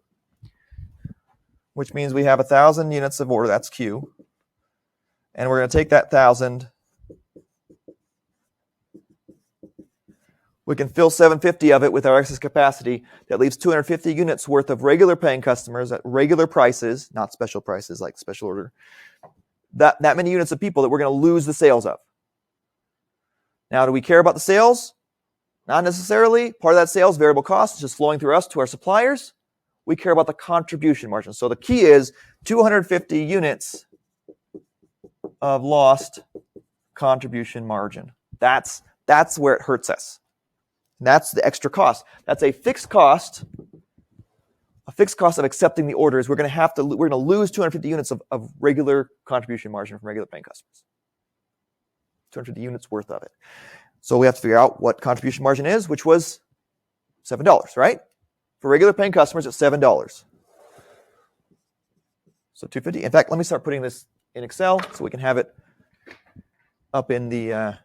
which means we have 1,000 units of order. That's Q. And we're going to take that 1,000. We can fill 750 of it with our excess capacity. That leaves 250 units worth of regular paying customers at regular prices, not special prices like special order. That many units of people that we're going to lose the sales of. Now, do we care about the sales? Not necessarily. Part of that sales variable cost is just flowing through us to our suppliers. We care about the contribution margin. So the key is 250 units of lost contribution margin. That's where it hurts us. That's the extra cost. That's a fixed cost. A fixed cost of accepting the orders. We're going to lose 250 units of regular contribution margin from regular paying customers. 250 units worth of it. So we have to figure out what contribution margin is, which was $7, right? For regular paying customers, it's $7. So 250. In fact, let me start putting this in Excel so we can have it up in the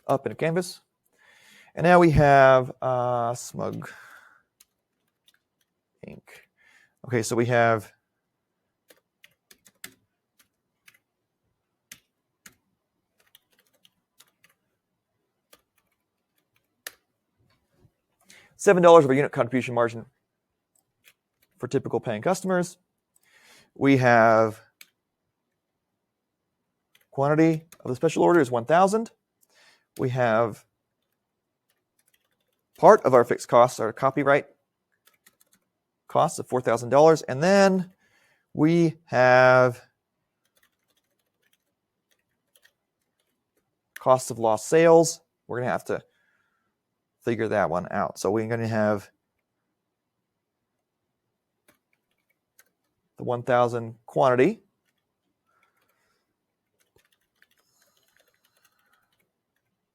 up in a canvas. And now we have smug ink. Okay, so we have $7 of a unit contribution margin for typical paying customers. We have quantity of the special order is 1,000. We have part of our fixed costs, our copyright costs of $4,000. And then we have cost of lost sales. We're going to have to figure that one out. So we're going to have the 1,000 quantity.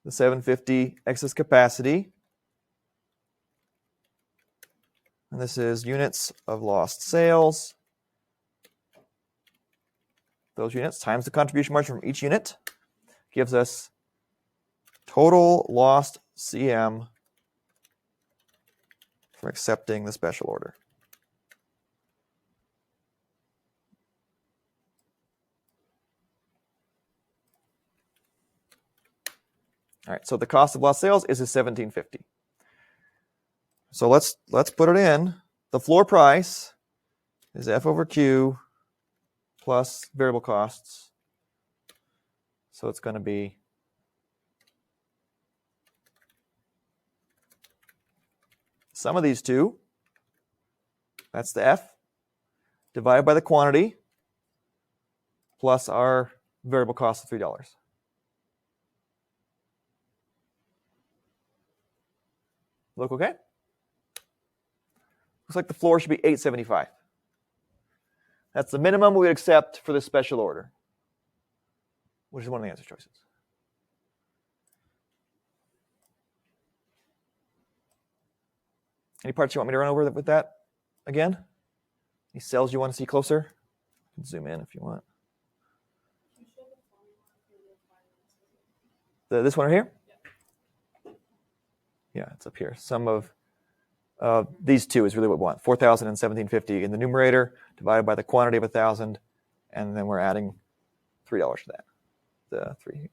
The 750 excess capacity. And this is units of lost sales. Those units times the contribution margin from each unit gives us total lost CM from accepting the special order. All right, so the cost of lost sales is $1,750. So let's put it in. The floor price is F over Q plus variable costs. So it's going to be sum of these two. That's the F divided by the quantity plus our variable cost of $3. Look okay? Looks like the floor should be $875. That's the minimum we would accept for this special order, which is one of the answer choices. Any parts you want me to run over with that again? Any cells you want to see closer? You can zoom in if you want. This one right here? Yeah, it's up here. Sum of these two is really what we want. 4,000 and 1,750 in the numerator divided by the quantity of 1,000, and then we're adding $3 to that. The 3.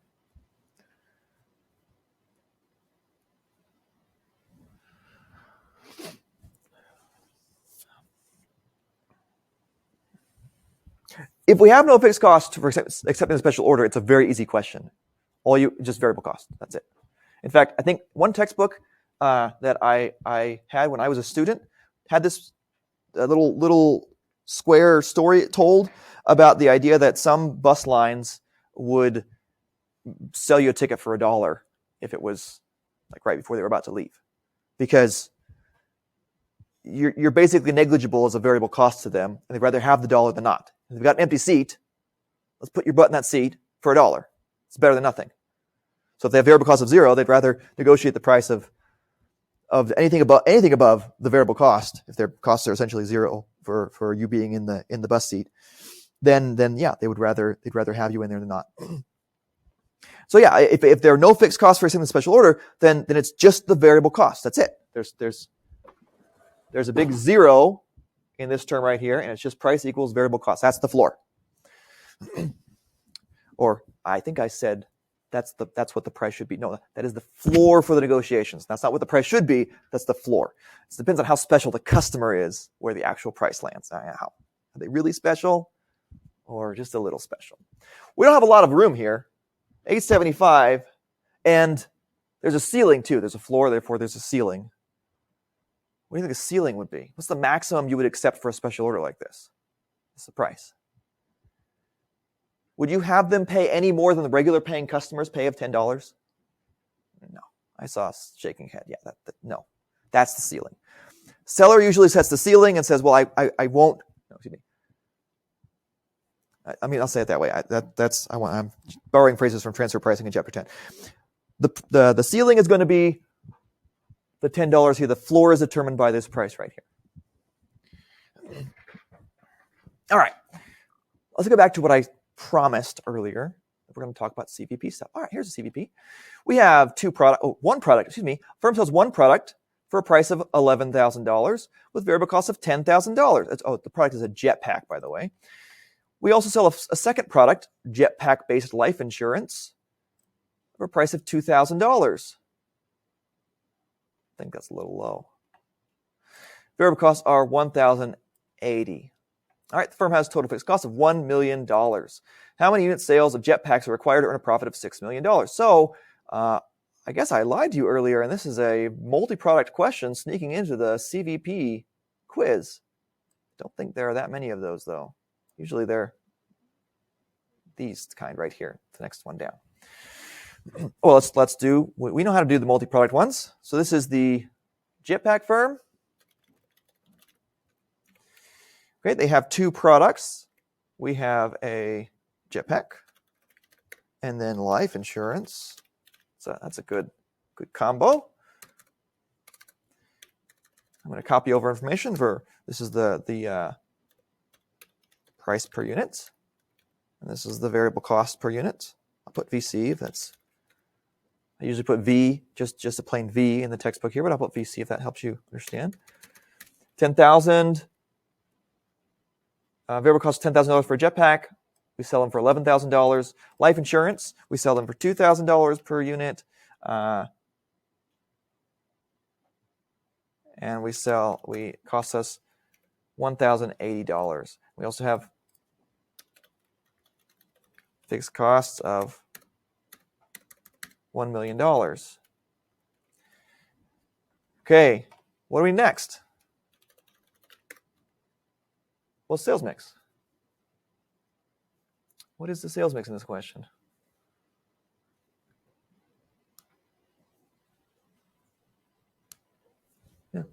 If we have no fixed cost for accepting a special order, it's a very easy question. Just variable cost. That's it. In fact, I think one textbook that I had when I was a student had this little square story told about the idea that some bus lines would sell you a ticket for $1 if it was like right before they were about to leave, because you're basically negligible as a variable cost to them, and they'd rather have the $1 than not. If you've got an empty seat, let's put your butt in that seat for $1. It's better than nothing. So if they have variable cost of 0, they'd rather negotiate the price of anything above the variable cost, if their costs are essentially 0 for you being in the bus seat, then yeah, they'd rather have you in there than not. So yeah, if there are no fixed costs for accepting the special order, then it's just the variable cost. That's it. There's a big 0 in this term right here, and it's just price equals variable cost. That's the floor. Or I think I said That's what the price should be. No, that is the floor for the negotiations. That's not what the price should be. That's the floor. It depends on how special the customer is, where the actual price lands. Are they really special, or just a little special? We don't have a lot of room here. 875, and there's a ceiling too. There's a floor, therefore there's a ceiling. What do you think a ceiling would be? What's the maximum you would accept for a special order like this? What's the price? Would you have them pay any more than the regular paying customers pay of $10? No. I saw a shaking head. Yeah, no. That's the ceiling. Seller usually sets the ceiling and says, well, I won't. No, excuse me. I'll say it that way. I'm borrowing phrases from transfer pricing in chapter 10. The ceiling is going to be the $10 here. The floor is determined by this price right here. All right. Let's go back to what I promised earlier. We're going to talk about CVP stuff. All right, here's a CVP. We have one product. Firm sells one product for a price of $11,000 with variable costs of $10,000. The product is a jetpack, by the way. We also sell a second product, jetpack-based life insurance, for a price of $2,000. I think that's a little low. Variable costs are $1,080. All right, the firm has total fixed costs of $1 million. How many unit sales of jetpacks are required to earn a profit of $6 million? So I guess I lied to you earlier, and this is a multi-product question sneaking into the CVP quiz. Don't think there are that many of those, though. Usually they're these kind right here, the next one down. Well, we know how to do the multi-product ones. So this is the jetpack firm. Okay, they have two products. We have a jetpack and then life insurance. So that's a good combo. I'm going to copy over information for this is the price per unit, and this is the variable cost per unit. I'll put VC if that's. I usually put V, just a plain V in the textbook here, but I'll put VC if that helps you understand. 10,000. Variable cost $10,000 for a jetpack. We sell them for $11,000. Life insurance, we sell them for $2,000 per unit. And it costs us $1,080. We also have fixed costs of $1 million. Okay, what do we next? Well, sales mix. What is the sales mix in this question? Yeah.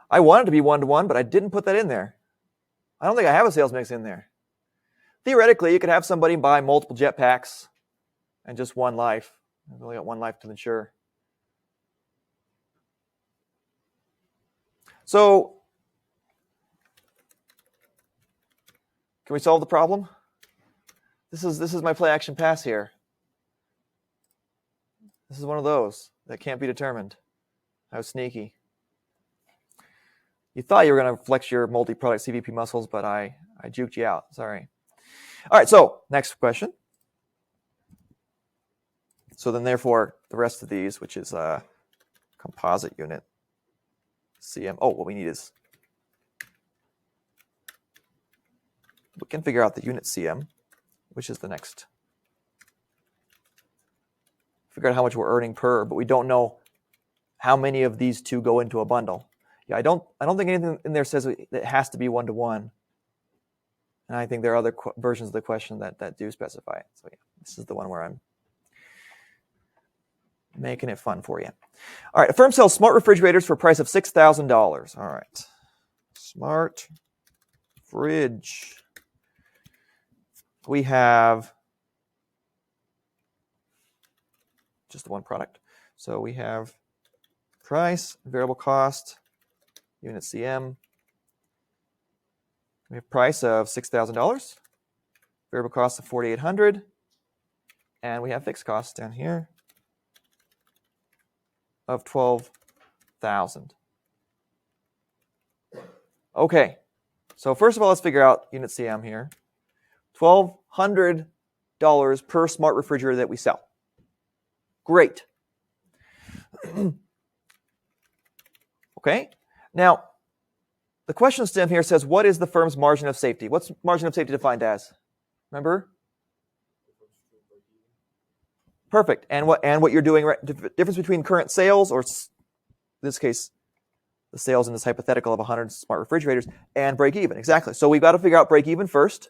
I wanted to be 1-to-1, but I didn't put that in there. I don't think I have a sales mix in there. Theoretically, you could have somebody buy multiple jetpacks and just one life. I've only got one life to insure. So, can we solve the problem? This is my play action pass here. This is one of those that can't be determined. How sneaky. You thought you were going to flex your multi-product CVP muscles, but I juked you out. Sorry. All right, so next question. So then therefore, the rest of these, which is composite unit, CM. Oh, what we need is, we can figure out the unit CM, which is the next. Figure out how much we're earning per, but we don't know how many of these two go into a bundle. Yeah, I don't think anything in there says it has to be 1-to-1. And I think there are other versions of the question that do specify it. So yeah, this is the one where I'm making it fun for you. All right, a firm sells smart refrigerators for a price of $6,000. All right, smart fridge. We have just the one product. So we have price, variable cost, unit CM. We have price of $6,000, variable cost of $4,800, and we have fixed costs down here of $12,000. Okay, so first of all, let's figure out unit CM here. $1,200 per smart refrigerator that we sell. Great. Okay. Now, the question stem here says, what is the firm's margin of safety? What's margin of safety defined as? Remember? Perfect. And what you're doing, right? Difference between current sales, or in this case, the sales in this hypothetical of 100 smart refrigerators, and break even. Exactly. So we've got to figure out break even first.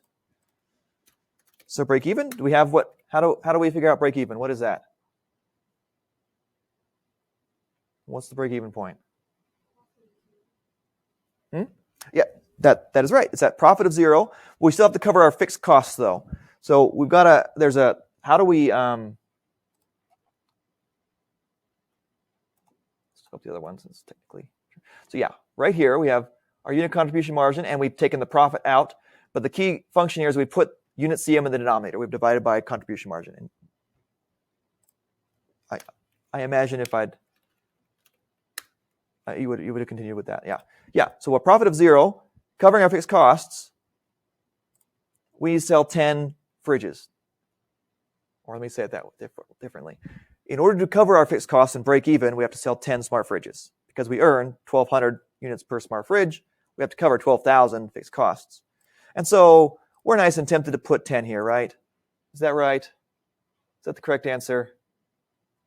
So break even, do we have what? How do we figure out break even? What is that? What's the break even point? Yeah, that is right. It's at profit of 0. We still have to cover our fixed costs though. So we've got how do we let's go up the other ones since technically. So yeah, right here we have our unit contribution margin and we've taken the profit out, but the key function here is we put unit CM in the denominator. We've divided by contribution margin. And I imagine if you would have continued with that. Yeah. So a profit of 0, covering our fixed costs, we sell 10 fridges. Or let me say it that differently. In order to cover our fixed costs and break even, we have to sell 10 smart fridges. Because we earn 1,200 units per smart fridge, we have to cover 12,000 fixed costs. And so we're nice and tempted to put 10 here, right? Is that right? Is that the correct answer?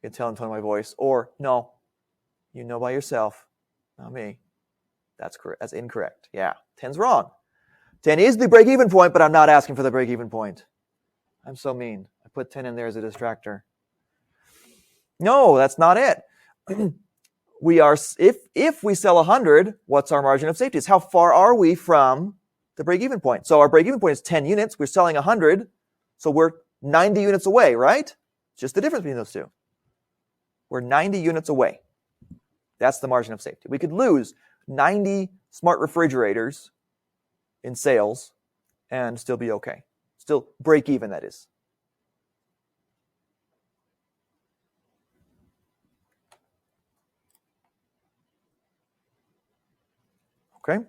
You can tell in the tone of my voice. Or no, you know by yourself. Not me. That's correct. That's incorrect. Yeah, 10's wrong. 10 is the break-even point, but I'm not asking for the break-even point. I'm so mean. I put 10 in there as a distractor. No, that's not it. We are if we sell 100, what's our margin of safety? It's how far are we from the break-even point? So our break-even point is 10 units. We're selling 100, so we're 90 units away, right? Just the difference between those two. We're 90 units away. That's the margin of safety. We could lose 90 smart refrigerators in sales and still be okay. Still break even, that is. Okay.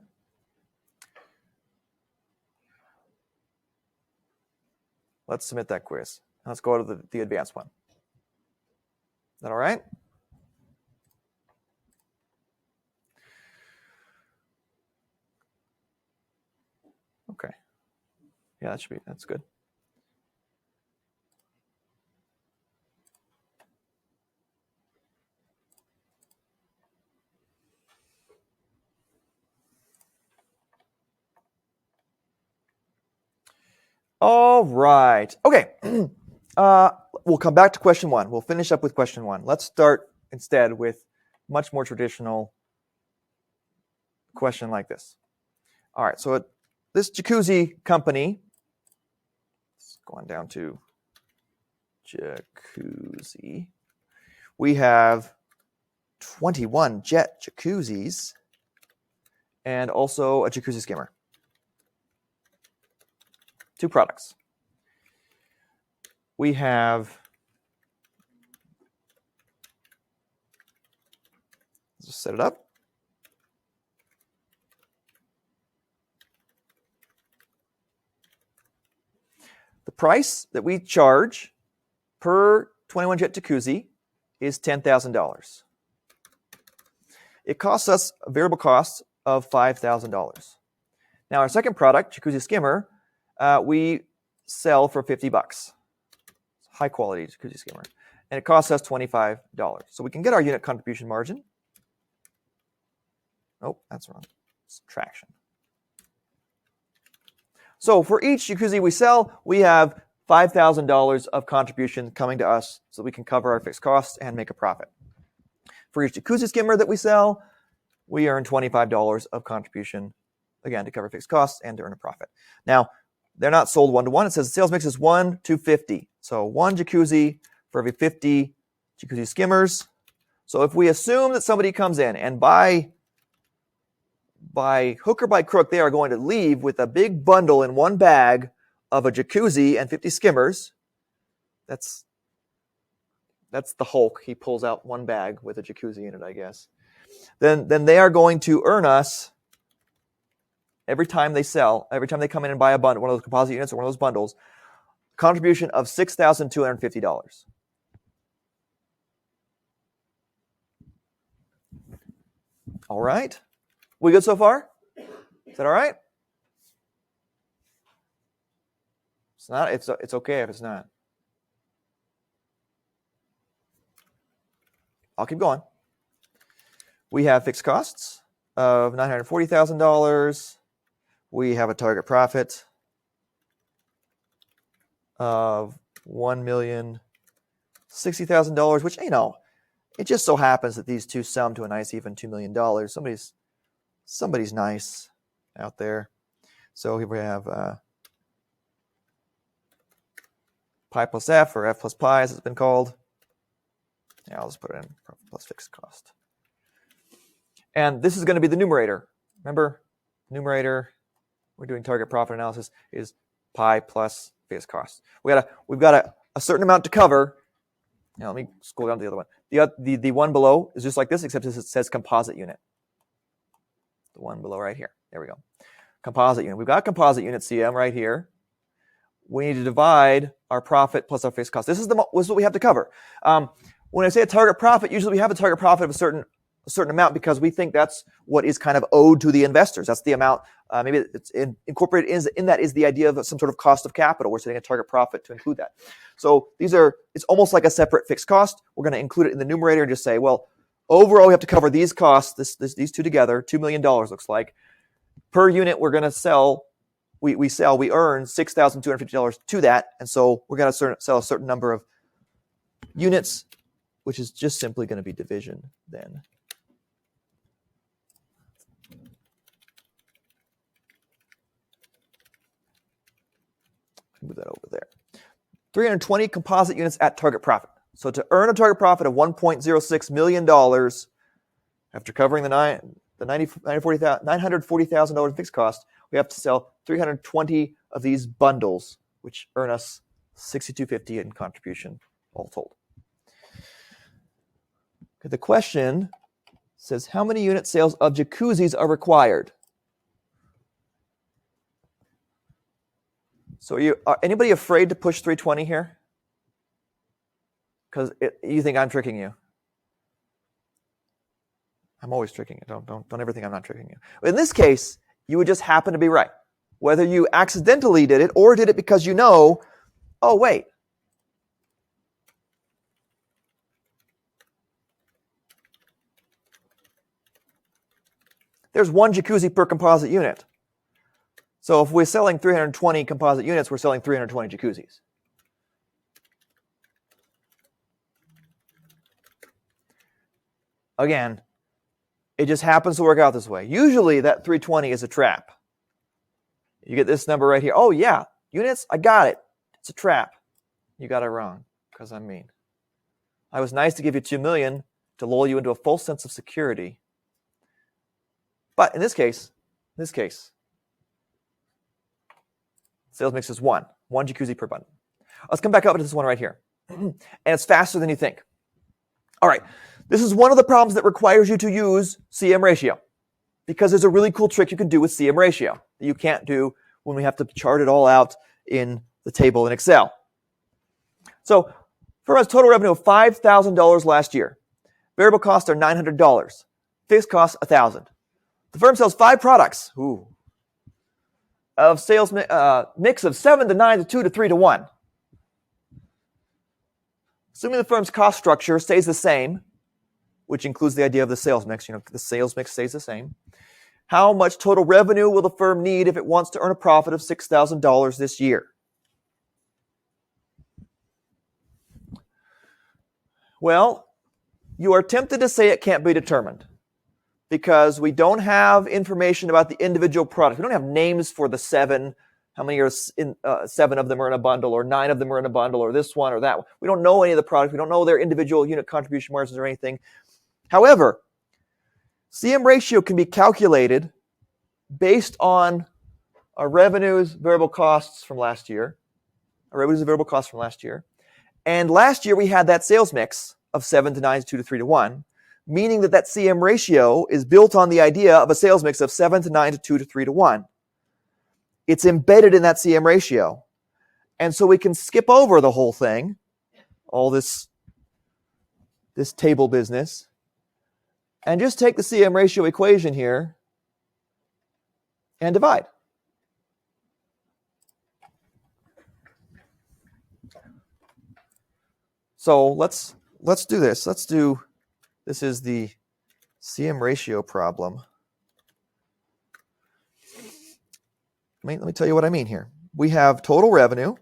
Let's submit that quiz. Let's go to the advanced one. Is that all right? Okay. Yeah, that's good. All right. Okay. We'll come back to question 1. We'll finish up with question 1. Let's start instead with much more traditional question like this. All right. So this jacuzzi company, going down to jacuzzi, we have 21 jet jacuzzis and also a jacuzzi skimmer. 2 products. We have, let's just set it up. The price that we charge per 21 jet jacuzzi is $10,000. It costs us a variable cost of $5,000. Now our second product, jacuzzi skimmer, we sell for $50. High quality jacuzzi skimmer. And it costs us $25. So we can get our unit contribution margin. Oh, that's wrong. Subtraction. So for each jacuzzi we sell, we have $5,000 of contribution coming to us so we can cover our fixed costs and make a profit. For each jacuzzi skimmer that we sell, we earn $25 of contribution, again, to cover fixed costs and to earn a profit. Now, they're not sold one-to-one. It says the sales mix is 1 to 50. So 1 jacuzzi for every 50 jacuzzi skimmers. So if we assume that somebody comes in and by hook or by crook, they are going to leave with a big bundle in one bag of a jacuzzi and 50 skimmers. That's the Hulk. He pulls out one bag with a jacuzzi in it, I guess. Then they are going to earn us every time they come in and buy a bundle, one of those composite units or one of those bundles, contribution of $6,250. All right. We good so far? Is that all right? It's not. It's okay if it's not. I'll keep going. We have fixed costs of $940,000. We have a target profit of $1,060,000, which, you know, it just so happens that these two sum to a nice even $2 million. Somebody's nice out there. So here we have pi plus f, or f plus pi as it's been called. Yeah, I'll just put it in plus fixed cost. And this is going to be the numerator. Remember, numerator, we're doing target profit analysis, is pi plus fixed cost. We've got a certain amount to cover. Now let me scroll down to the other one. The one below is just like this, except it says composite unit. The one below right here. There we go. Composite unit. We've got composite unit CM right here. We need to divide our profit plus our fixed cost. This is what we have to cover. When I say a target profit, usually we have a target profit of a certain amount because we think that's what is kind of owed to the investors. That's the amount. Maybe it's incorporated in that is the idea of some sort of cost of capital. We're setting a target profit to include that. So it's almost like a separate fixed cost. We're going to include it in the numerator and just say, well, overall we have to cover these costs, these two together, $2 million looks like. Per unit we're going to sell, we earn $6,250 to that, and so we're going to sell a certain number of units, which is just simply going to be division then. Move that over there. 320 composite units at target profit. So to earn a target profit of $1.06 million, after covering the $940,000 fixed cost, we have to sell 320 of these bundles, which earn us $6,250 in contribution, all told. Okay, the question says, how many unit sales of jacuzzis are required? So are anybody afraid to push 320 here? Because you think I'm tricking you. I'm always tricking you. Don't ever think I'm not tricking you. In this case, you would just happen to be right. Whether you accidentally did it or did it because you know, oh, wait. There's one jacuzzi per composite unit. So if we're selling 320 composite units, we're selling 320 jacuzzis. Again, it just happens to work out this way. Usually that 320 is a trap. You get this number right here. Oh yeah, units, I got it. It's a trap. You got it wrong, because I'm mean. I was nice to give you 2 million to lull you into a false sense of security. But in this case, sales mix is one jacuzzi per bundle. Let's come back up to this one right here. And it's faster than you think. All right, this is one of the problems that requires you to use CM ratio, because there's a really cool trick you can do with CM ratio that you can't do when we have to chart it all out in the table in Excel. So firm has total revenue of $5,000 last year. Variable costs are $900. Fixed costs $1,000. The firm sells 5 products. Of sales mix of 7 to 9 to 2 to 3 to 1. Assuming the firm's cost structure stays the same, which includes the idea of the sales mix, the sales mix stays the same. How much total revenue will the firm need if it wants to earn a profit of $6,000 this year? Well, you are tempted to say it can't be determined, because we don't have information about the individual products. We don't have names for the 7. How many are 7 of them are in a bundle, or 9 of them are in a bundle, or this one or that one. We don't know any of the products. We don't know their individual unit contribution margins or anything. However, CM ratio can be calculated based on our revenues, variable costs from last year. And last year we had that sales mix of 7 to 9 to 2 to 3 to 1. Meaning that CM ratio is built on the idea of a sales mix of 7 to 9 to 2 to 3 to 1. it's embedded in that CM ratio. And so we can skip over the whole thing, all this table business, and just take the CM ratio equation here and divide. So let's do this. This is the CM ratio problem. Let me tell you what I mean here. We have total revenue,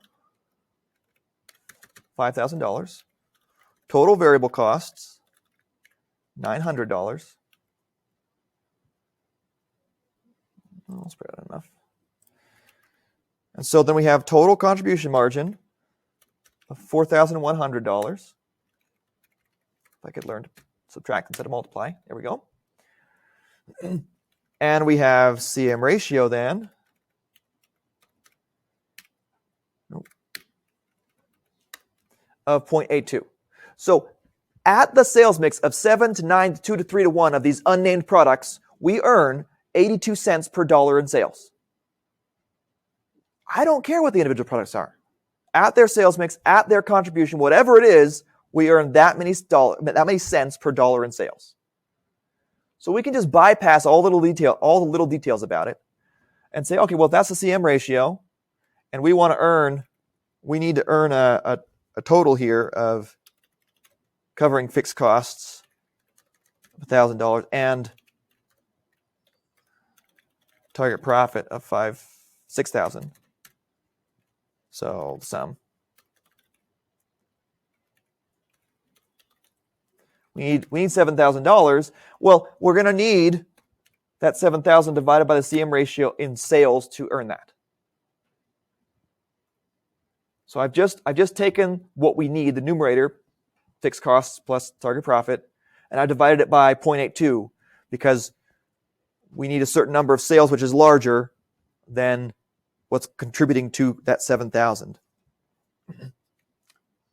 $5,000. Total variable costs, $900. I'll spread out enough. And so then we have total contribution margin of $4,100. If I could learn to subtract instead of multiply. There we go. And we have CM ratio then. Of 0.82. So at the sales mix of 7 to 9 to 2 to 3 to 1 of these unnamed products, we earn 82 cents per dollar in sales. I don't care what the individual products are. At their sales mix, at their contribution, whatever it is, we earn that many cents per dollar in sales. So we can just bypass all the little details about it and say, okay, well, if that's the CM ratio, and we need to earn a total here of covering fixed costs of $1,000 and target profit of $6,000. So sum. We need $7,000. Well, we're going to need that $7,000 divided by the CM ratio in sales to earn that. So I've just taken what we need, the numerator, fixed costs plus target profit, and I divided it by 0.82 because we need a certain number of sales, which is larger than what's contributing to that 7,000.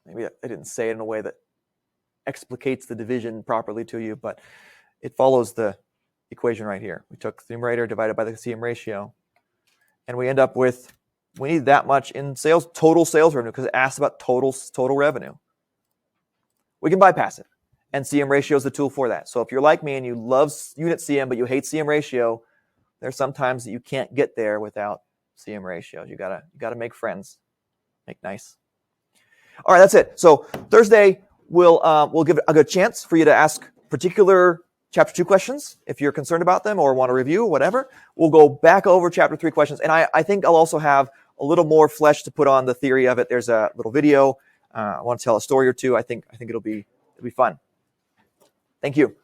Maybe I didn't say it in a way that explicates the division properly to you, but it follows the equation right here. We took the numerator divided by the CM ratio, and we end up with, we need that much in sales, total sales revenue, because it asks about total revenue. We can bypass it, and CM ratio is the tool for that. So if you're like me and you love unit CM, but you hate CM ratio, there's sometimes that you can't get there without CM ratios. You gotta make friends, make nice. All right, that's it. So Thursday we'll give a good chance for you to ask particular Chapter 2 questions if you're concerned about them or want to review, whatever. We'll go back over Chapter 3 questions, and I think I'll also have a little more flesh to put on the theory of it. There's a little video. I want to tell a story or two. I think it'll be fun. Thank you.